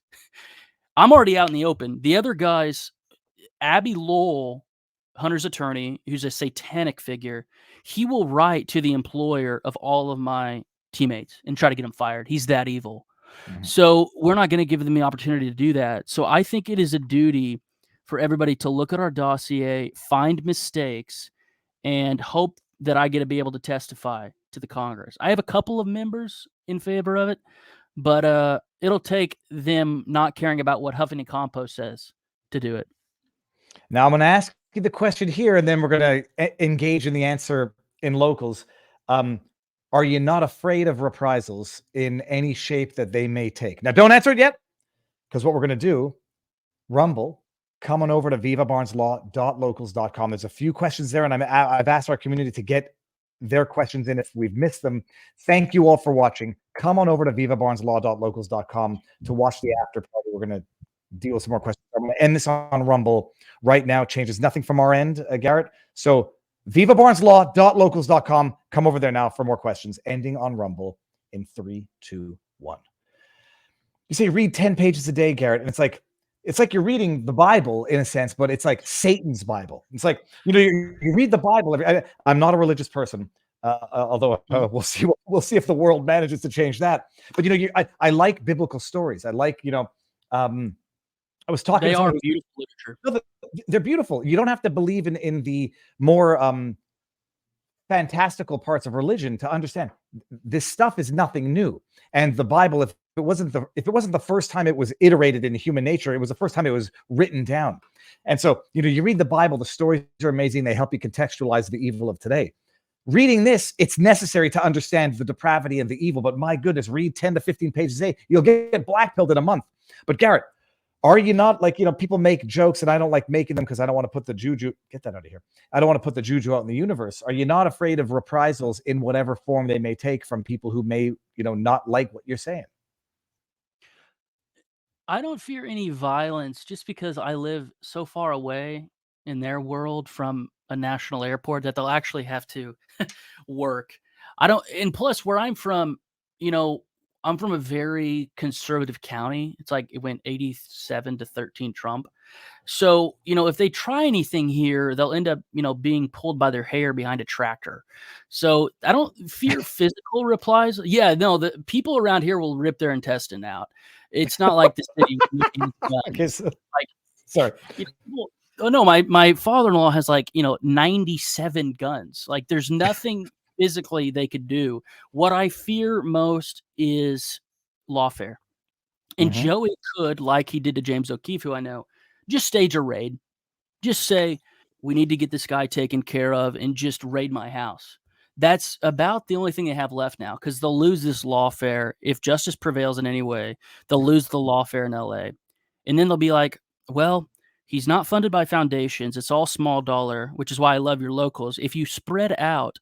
I'm already out in the open. The other guys, Abby Lowell, Hunter's attorney, who's a satanic figure, he will write to the employer of all of my teammates and try to get them fired. He's that evil. Mm-hmm. So we're not going to give them the opportunity to do that. So I think it is a duty for everybody to look at our dossier, find mistakes, and hope that I get to be able to testify to the Congress. I have a couple of members in favor of it, but it'll take them not caring about what Huffington Compost says to do it. Now I'm going to ask you the question here, and then we're going to engage in the answer in locals. Are you not afraid of reprisals in any shape that they may take? Now, don't answer it yet, because what we're going to do, Rumble, come on over to vivabarneslaw.locals.com. There's a few questions there, and I've asked our community to get their questions in if we've missed them. Thank you all for watching. Come on over to vivabarneslaw.locals.com to watch the after party. We're going to deal with some more questions. I'm going to end this on Rumble right now. Changes nothing from our end, Garrett. So vivabarneslaw.locals.com. Come over there now for more questions. Ending on Rumble in 3, 2, 1. You say read 10 pages a day, Garrett, and it's like you're reading the Bible in a sense, but it's like Satan's Bible. It's like, you read the Bible. I'm not a religious person, although we'll see if the world manages to change that. But I like biblical stories. I like I was talking. They are beautiful literature. No, they're beautiful. You don't have to believe in the more fantastical parts of religion to understand this stuff is nothing new. And the Bible, if it wasn't the first time it was iterated in human nature, it was the first time it was written down. And so, you read the Bible, the stories are amazing. They help you contextualize the evil of today. Reading this, it's necessary to understand the depravity and the evil. But my goodness, read 10 to 15 pages a day. You'll get blackpilled in a month. But Garrett, are you not people make jokes and I don't like making them because I don't want to put the juju, get that out of here. I don't want to put the juju out in the universe. Are you not afraid of reprisals in whatever form they may take from people who may, not like what you're saying? I don't fear any violence just because I live so far away in their world from a national airport that they'll actually have to work. And plus where I'm from, I'm from a very conservative county. It's like it went 87-13 Trump. So, if they try anything here, they'll end up, being pulled by their hair behind a tractor. So I don't fear physical replies. Yeah, no, the people around here will rip their intestine out. It's not like the city. Okay, so, sorry. Oh no, my father-in-law has 97 guns. Like there's nothing physically they could do. What I fear most is lawfare. And Joey could, like he did to James O'Keefe, who I know, just stage a raid. Just say, we need to get this guy taken care of and just raid my house. That's about the only thing they have left now because they'll lose this lawfare. If justice prevails in any way, they'll lose the lawfare in LA. And then they'll be like, well, he's not funded by foundations. It's all small dollar, which is why I love your locals. If you spread out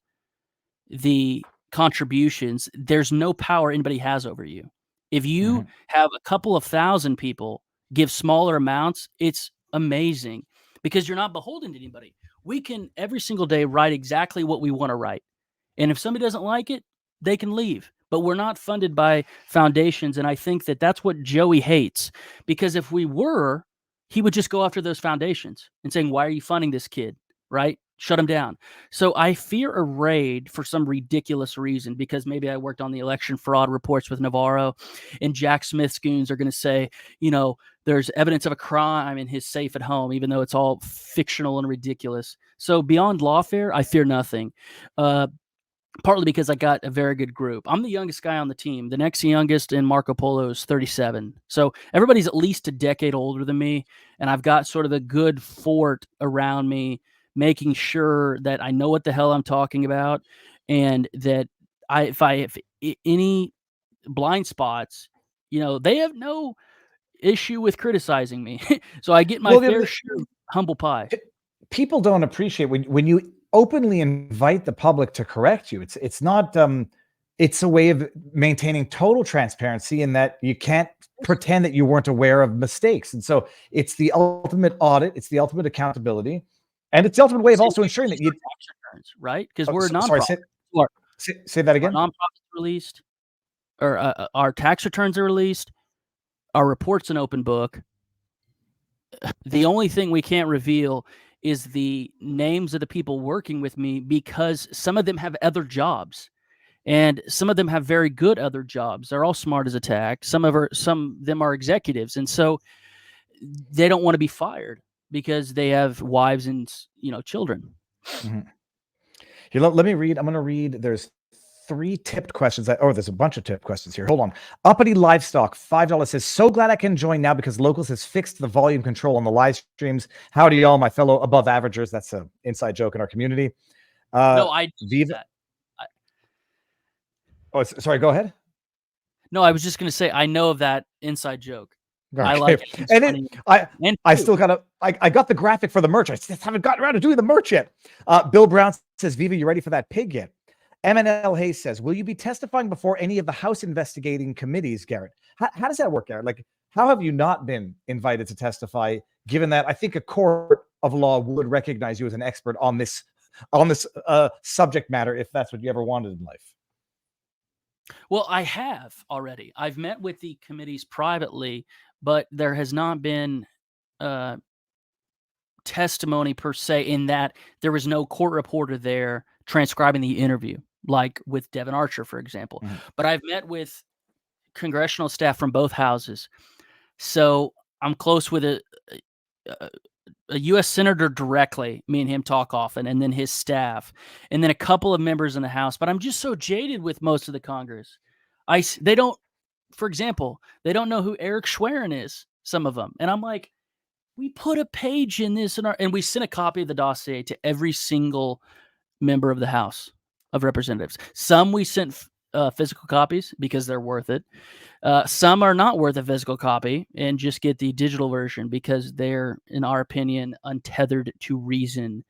the contributions, there's no power anybody has over you. If you have a couple of thousand people give smaller amounts, it's amazing because you're not beholden to anybody. We can every single day write exactly what we want to write. And if somebody doesn't like it, they can leave. But we're not funded by foundations. And I think that that's what Joey hates because if we were, he would just go after those foundations and saying, why are you funding this kid? Right? Shut him down. So I fear a raid for some ridiculous reason because maybe I worked on the election fraud reports with Navarro and Jack Smith's goons are going to say, there's evidence of a crime in his safe at home, even though it's all fictional and ridiculous. So beyond lawfare, I fear nothing. Partly because I got a very good group. I'm the youngest guy on the team. The next youngest in Marco Polo is 37. So everybody's at least a decade older than me. And I've got sort of a good fort around me, making sure that I know what the hell I'm talking about. And that if I have any blind spots, they have no issue with criticizing me. So I get my fair share of humble pie. People don't appreciate when you openly invite the public to correct you. It's not it's a way of maintaining total transparency in that you can't pretend that you weren't aware of mistakes. And so it's the ultimate audit, it's the ultimate accountability, and it's the ultimate way of also ensuring that you tax returns, right? Because we're a nonprofit. Say that again. Our nonprofit's released, or our tax returns are released. Our report's an open book. The only thing we can't reveal is the names of the people working with me because some of them have other jobs and some of them have very good other jobs. They're all smart as a tack. Some of them are executives. And so they don't want to be fired because they have wives and, children. Here, let me read. I'm going to read. There's 3 tipped questions. There's a bunch of tipped questions here. Hold on. Uppity Livestock, $5 says, so glad I can join now because Locals has fixed the volume control on the live streams. Howdy, y'all, my fellow above averagers. That's an inside joke in our community. No, I Viva. Sorry, go ahead. No, I was just going to say, I know of that inside joke. Okay. I like it. And I still got I got the graphic for the merch. I just haven't gotten around to doing the merch yet. Bill Brown says, Viva, you ready for that pig yet? MNL Hayes says, will you be testifying before any of the House investigating committees, Garrett? How does that work, Garrett? Like, how have you not been invited to testify, given that I think a court of law would recognize you as an expert on this subject matter, if that's what you ever wanted in life? Well, I have already. I've met with the committees privately, but there has not been testimony per se, in that there was no court reporter there transcribing the interview, like with Devin Archer, for example. But I've met with congressional staff from both houses. So I'm close with a U.S. senator directly. Me and him talk often, and then his staff, and then a couple of members in the House. But I'm just so jaded with most of the Congress. They don't, for example, they don't know who Eric Schwerin is, some of them. And I'm like, we put a page in this, and we sent a copy of the dossier to every single member of the House of Representatives. Some we sent physical copies because they're worth it. Some are not worth a physical copy and just get the digital version because they're, in our opinion, untethered to reason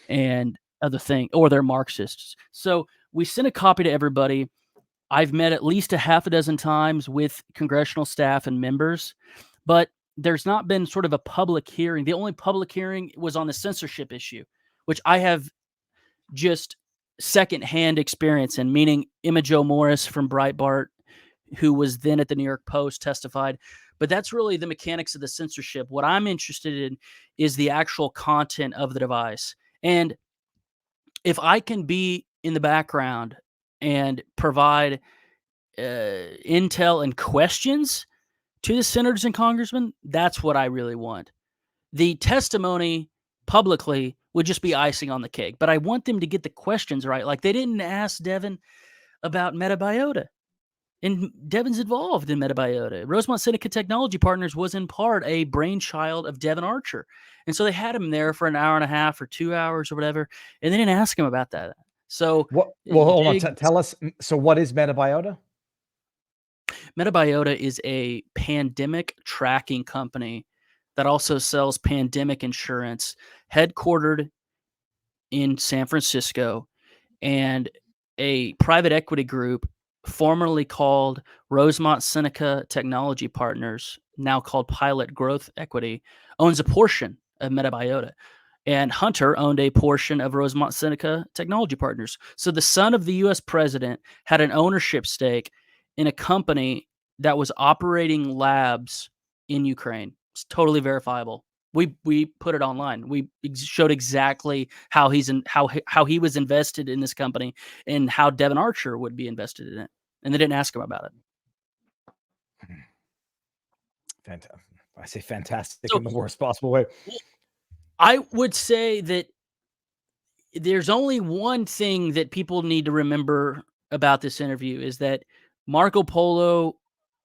and other thing, or they're Marxists. So we sent a copy to everybody. I've met at least a half a dozen times with congressional staff and members, but there's not been sort of a public hearing. The only public hearing was on the censorship issue, which I have just secondhand experience in, meaning Emma Jo Morris from Breitbart, who was then at the New York Post, testified. But that's really the mechanics of the censorship. What I'm interested in is the actual content of the device. And if I can be in the background and provide intel and questions to the senators and congressmen, that's what I really want. The testimony publicly would just be icing on the cake, but I want them to get the questions right. Like, they didn't ask Devin about Metabiota, and Devin's involved in Metabiota. Rosemont Syndicate Technology Partners was in part a brainchild of Devin Archer. And so they had him there for an hour and a half or 2 hours or whatever, and they didn't ask him about that. So, well, hold on. Tell us. So what is Metabiota? Metabiota is a pandemic tracking company that also sells pandemic insurance, headquartered in San Francisco, and a private equity group formerly called Rosemont Seneca Technology Partners, now called Pilot Growth Equity, owns a portion of Metabiota. And Hunter owned a portion of Rosemont Seneca Technology Partners. So the son of the U.S. president had an ownership stake in a company that was operating labs in Ukraine. It's totally verifiable. We put it online. We showed exactly how how he was invested in this company and how Devin Archer would be invested in it. And they didn't ask him about it. Fantastic. I say fantastic So, in the worst possible way. I would say that there's only one thing that people need to remember about this interview, is that Marco Polo,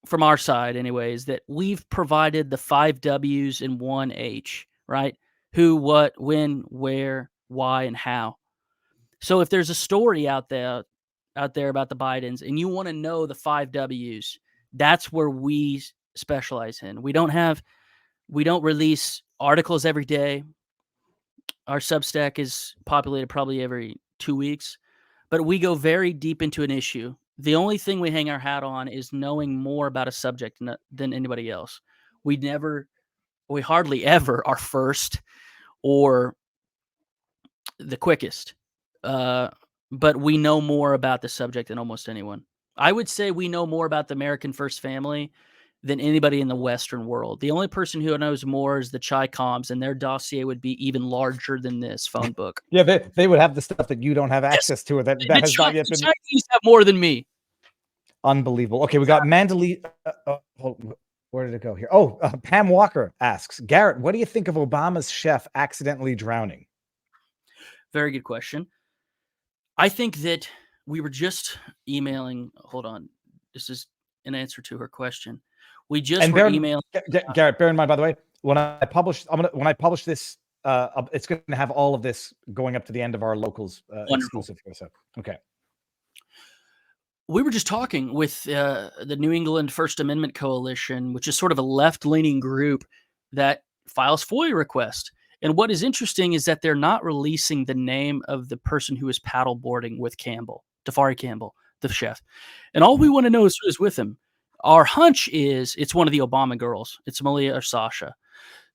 from our side anyway, is that we've provided the 5 W's and 1 H, right? Who, what, when, where, why, and how. So if there's a story out there about the Bidens and you want to know the 5 W's, that's where we specialize in. We don't release articles every day. Our Substack is populated probably every 2 weeks, but we go very deep into an issue. The only thing we hang our hat on is knowing more about a subject than anybody else. We hardly ever are first or the quickest, but we know more about the subject than almost anyone. I would say we know more about the American First Family than anybody in the Western world. The only person who knows more is the Chi-Coms, and their dossier would be even larger than this phone book. Yeah, they would have the stuff that you don't have access to, or that has not yet been. The Chinese have more than me. Unbelievable. Okay, we got Mandalay. Where did it go here? Oh, Pam Walker asks, Garrett, what do you think of Obama's chef accidentally drowning? Very good question. I think that we were just emailing. Hold on. This is an answer to her question. We just were emailing. Garrett, bear in mind, by the way, when I publish this, it's going to have all of this going up to the end of our locals exclusive here. So, okay. We were just talking with the New England First Amendment Coalition, which is sort of a left-leaning group that files FOIA requests. And what is interesting is that they're not releasing the name of the person who is paddleboarding with Campbell. Tafari Campbell, the chef. And all we want to know is who is with him. Our hunch is it's one of the Obama girls. It's Malia or Sasha.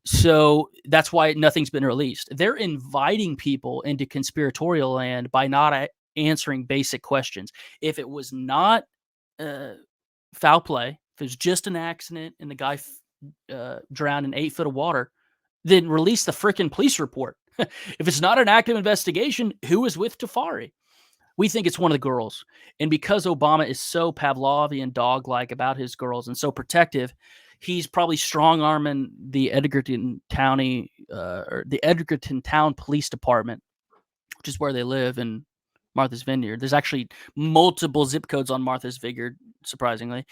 So that's why nothing's been released. They're inviting people into conspiratorial land by not answering basic questions. If it was not foul play, if it was just an accident and the guy drowned in 8 foot of water, then release the frickin' police report. If it's not an active investigation, who is with Tafari? We think it's one of the girls. And because Obama is so Pavlovian dog-like about his girls and so protective, he's probably strong-arming the Edgerton County or the Edgerton Town Police Department, which is where they live in Martha's Vineyard. There's actually multiple zip codes on Martha's Vineyard, surprisingly.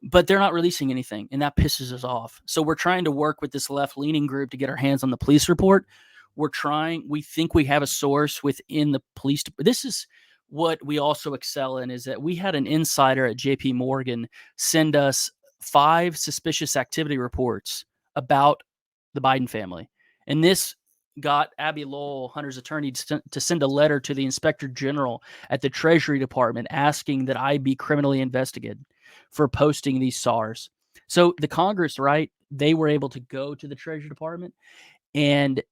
But they're not releasing anything, and that pisses us off. So we're trying to work with this left-leaning group to get our hands on the police report. We think we have a source within the police. This is what we also excel in, is that we had an insider at JP Morgan send us 5 suspicious activity reports about the Biden family. And this got Abby Lowell, Hunter's attorney, to send a letter to the inspector general at the Treasury Department asking that I be criminally investigated for posting these SARs. So the Congress, right, they were able to go to the Treasury Department and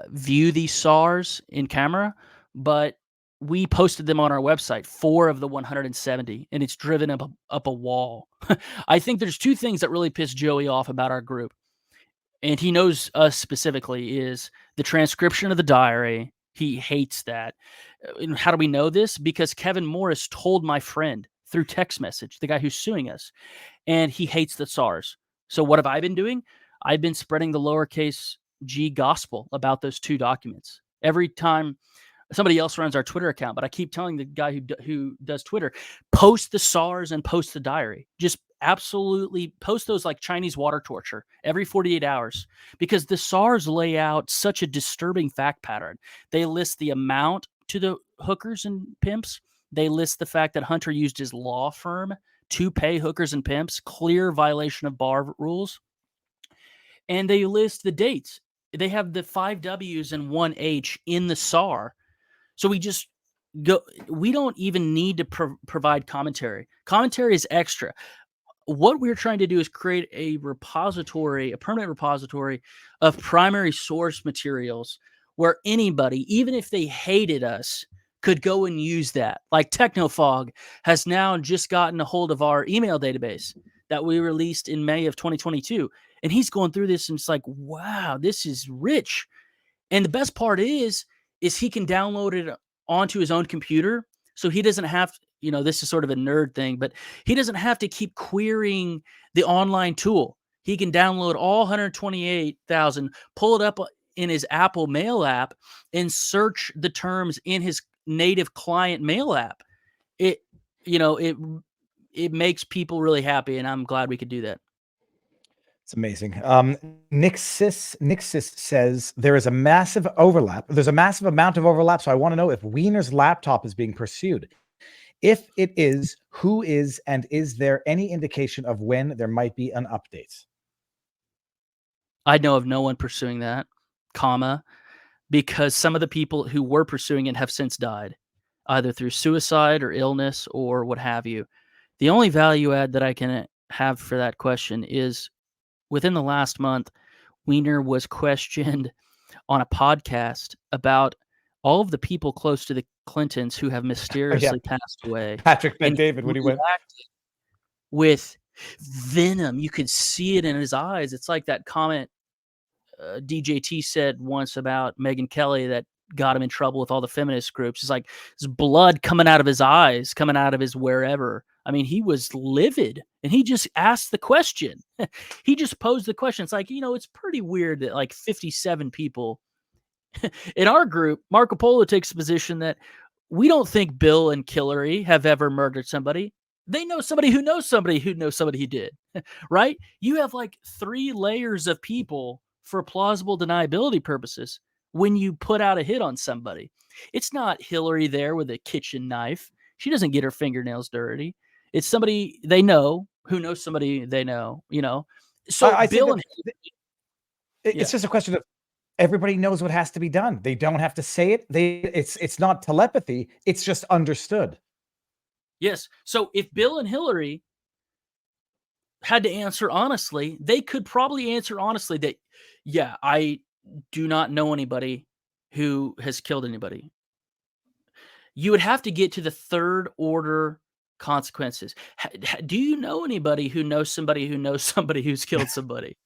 view these SARs in camera, but we posted them on our website, 4 of the 170, and it's driven up a wall. I think there's 2 things that really piss Joey off about our group, and he knows us specifically, is the transcription of the diary. He hates that. And how do we know this? Because Kevin Morris told my friend through text message, the guy who's suing us, and he hates the SARs. So what have I been doing? I've been spreading the lowercase g gospel about those 2 documents. Every time somebody else runs our Twitter account, but I keep telling the guy who does Twitter, post the SARs and post the diary. Just absolutely post those like Chinese water torture every 48 hours, because the SARs lay out such a disturbing fact pattern. They list the amount to the hookers and pimps. They list the fact that Hunter used his law firm to pay hookers and pimps, clear violation of bar rules. And they list the dates. They have the 5 W's and 1 H in the SAR. So we just go, we don't even need to provide commentary. Commentary is extra. What we're trying to do is create a repository, a permanent repository of primary source materials where anybody, even if they hated us, could go and use that. Like Technofog has now just gotten a hold of our email database that we released in May of 2022. And he's going through this and it's like, wow, this is rich. And the best part is he can download it onto his own computer. So he doesn't have, this is sort of a nerd thing, but he doesn't have to keep querying the online tool. He can download all 128,000, pull it up in his Apple Mail app and search the terms in his native client mail app. It makes people really happy, and I'm glad we could do that. It's amazing. Nixis says there is a massive overlap. There's a massive amount of overlap. So I want to know if Wiener's laptop is being pursued. If it is, who is, and is there any indication of when there might be an update? I know of no one pursuing that, because some of the people who were pursuing it have since died, either through suicide or illness or what have you. The only value add that I can have for that question is within the last month, Wiener was questioned on a podcast about all of the people close to the Clintons who have mysteriously passed away. Patrick Ben David, when he went with venom, you could see it in his eyes. It's like that comment DJT said once about Megyn Kelly that got him in trouble with all the feminist groups. It's like his blood coming out of his eyes, coming out of his wherever. I mean, he was livid, and he just asked the question. He just posed the question. It's like, it's pretty weird that like 57 people in our group, Marco Polo takes the position that we don't think Bill and Hillary have ever murdered somebody. They know somebody who knows somebody who knows somebody who did, right? You have like 3 layers of people for plausible deniability purposes when you put out a hit on somebody. It's not Hillary there with a kitchen knife. She doesn't get her fingernails dirty. It's somebody they know who knows somebody they know, So I Bill and it's just a question of everybody knows what has to be done. They don't have to say it. It's not telepathy. It's just understood. Yes. So if Bill and Hillary had to answer honestly, they could probably answer honestly that, yeah, I do not know anybody who has killed anybody. You would have to get to the third order consequences. Do you know anybody who knows somebody who's killed somebody?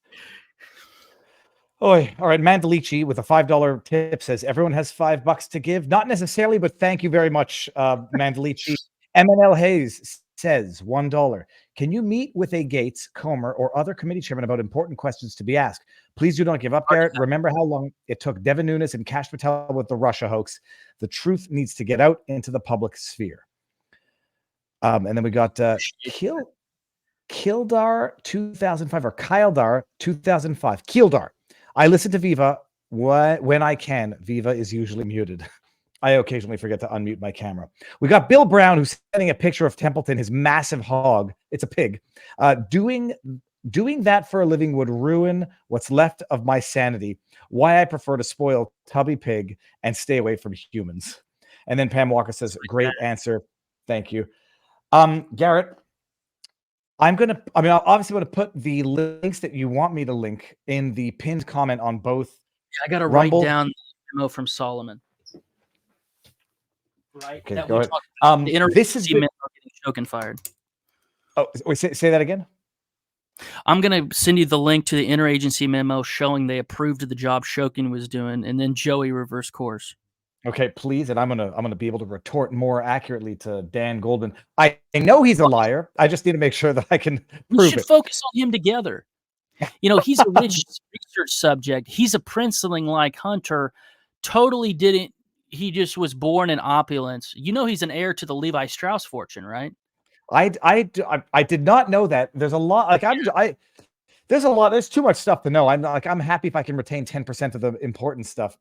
Oh, all right. Mandalici with a $5 tip says everyone has $5 to give. Not necessarily, but thank you very much, Mandalici. MNL Hayes says $1. Can you meet with a Gates, Comer, or other committee chairman about important questions to be asked? Please do not give up, Garrett. Remember how long it took Devin Nunes and Kash Patel with the Russia hoax. The truth needs to get out into the public sphere. And then we got Kildar 2005 or Kyledar 2005. Kildar. I listen to Viva when I can. Viva is usually muted. I occasionally forget to unmute my camera. We got Bill Brown, who's sending a picture of Templeton, his massive hog. It's a pig. Doing that for a living would ruin what's left of my sanity. Why I prefer to spoil tubby pig and stay away from humans. And then Pam Walker says, great answer. Thank you. Garrett, I'm obviously going to put the links that you want me to link in the pinned comment on both. I got to write down the memo from Solomon. Right. Okay, that go ahead. This is getting Shokin fired. Oh, wait, say that again. I'm going to send you the link to the interagency memo showing they approved of the job Shokin was doing, and then Joey reversed course. Okay, please, and I'm gonna be able to retort more accurately to Dan Goldman. I know he's a liar. I just need to make sure that I can prove we should it. Focus on him together. You know, he's a rich research subject. He's a princeling like Hunter. Totally didn't. He just was born in opulence. You know, he's an heir to the Levi Strauss fortune, right? I did not know that. There's a lot. Like there's a lot. There's too much stuff to know. I'm happy if I can retain 10% of the important stuff.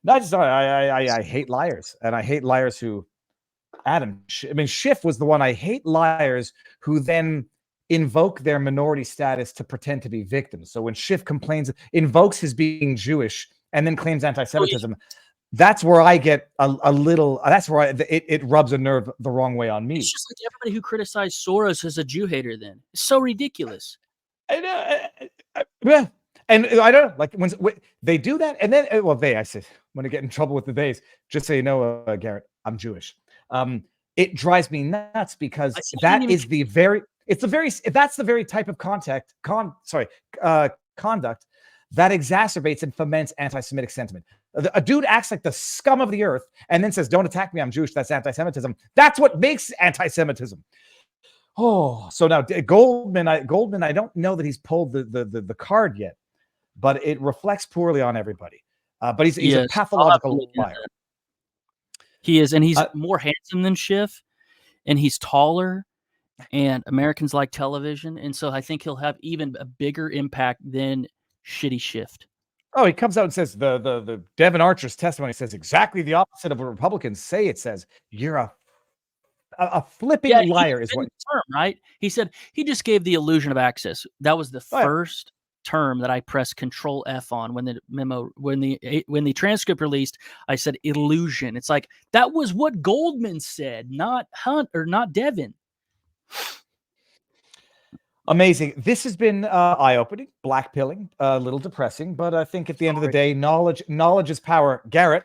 Not just I hate liars, and I hate liars who Schiff was the one. I hate liars who then invoke their minority status to pretend to be victims. So when Schiff invokes his being Jewish and then claims anti-Semitism, that's where I get a little. That's where it rubs a nerve the wrong way on me. It's just like everybody who criticized Soros as a Jew hater. Then it's so ridiculous. I know. And I don't know, like when they do that, and then I say when I get in trouble with the days, just so you know, Garrett, I'm Jewish. It drives me nuts because that's the very type of conduct that exacerbates and foments anti-Semitic sentiment. A dude acts like the scum of the earth and then says, "Don't attack me, I'm Jewish." That's anti-Semitism. That's what makes anti-Semitism. Oh, so now Goldman, I don't know that he's pulled the card yet, but it reflects poorly on everybody. But he's a pathological liar. He is, and he's more handsome than Schiff, and he's taller, and Americans like television, and so I think he'll have even a bigger impact than shitty Schiff. Oh, he comes out and says the Devin Archer's testimony says exactly the opposite of what Republicans say. It says you're a flipping liar is what term, right? He said he just gave the illusion of access. That was the first term that I pressed Control F on when the transcript released. I said illusion. It's like that was what Goldman said, not Hunt or not Devin. Amazing. This has been eye-opening, blackpilling, a little depressing, but I think at the end of the day, knowledge is power. Garrett,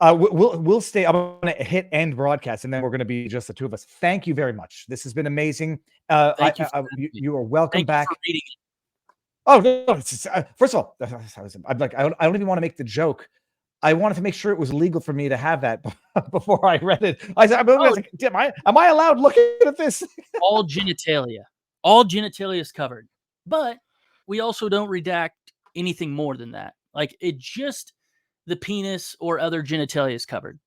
we'll stay. I'm going to hit end broadcast, and then we're going to be just the two of us. Thank you very much. This has been amazing. You are welcome back. Oh no! First of all, I'm like I don't even want to make the joke. I wanted to make sure it was legal for me to have that before I read it. I was like, am I allowed looking at this? All genitalia is covered, but we also don't redact anything more than that. Like it just the penis or other genitalia is covered.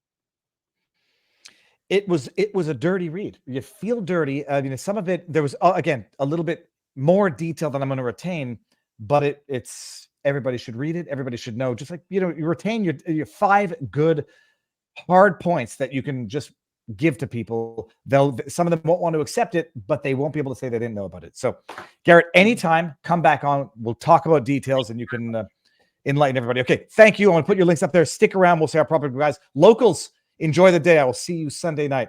It was a dirty read. You feel dirty. I mean, some of it there was again a little bit more detail than I'm going to retain, but it's everybody should read it. Everybody should know. Just like you retain your 5 good hard points that you can just give to people. Some of them won't want to accept it, but they won't be able to say they didn't know about it. So, Garrett, anytime, come back on. We'll talk about details, and you can enlighten everybody. Okay, thank you. I'm going to put your links up there. Stick around. We'll say our proper guys. Locals, enjoy the day. I will see you Sunday night.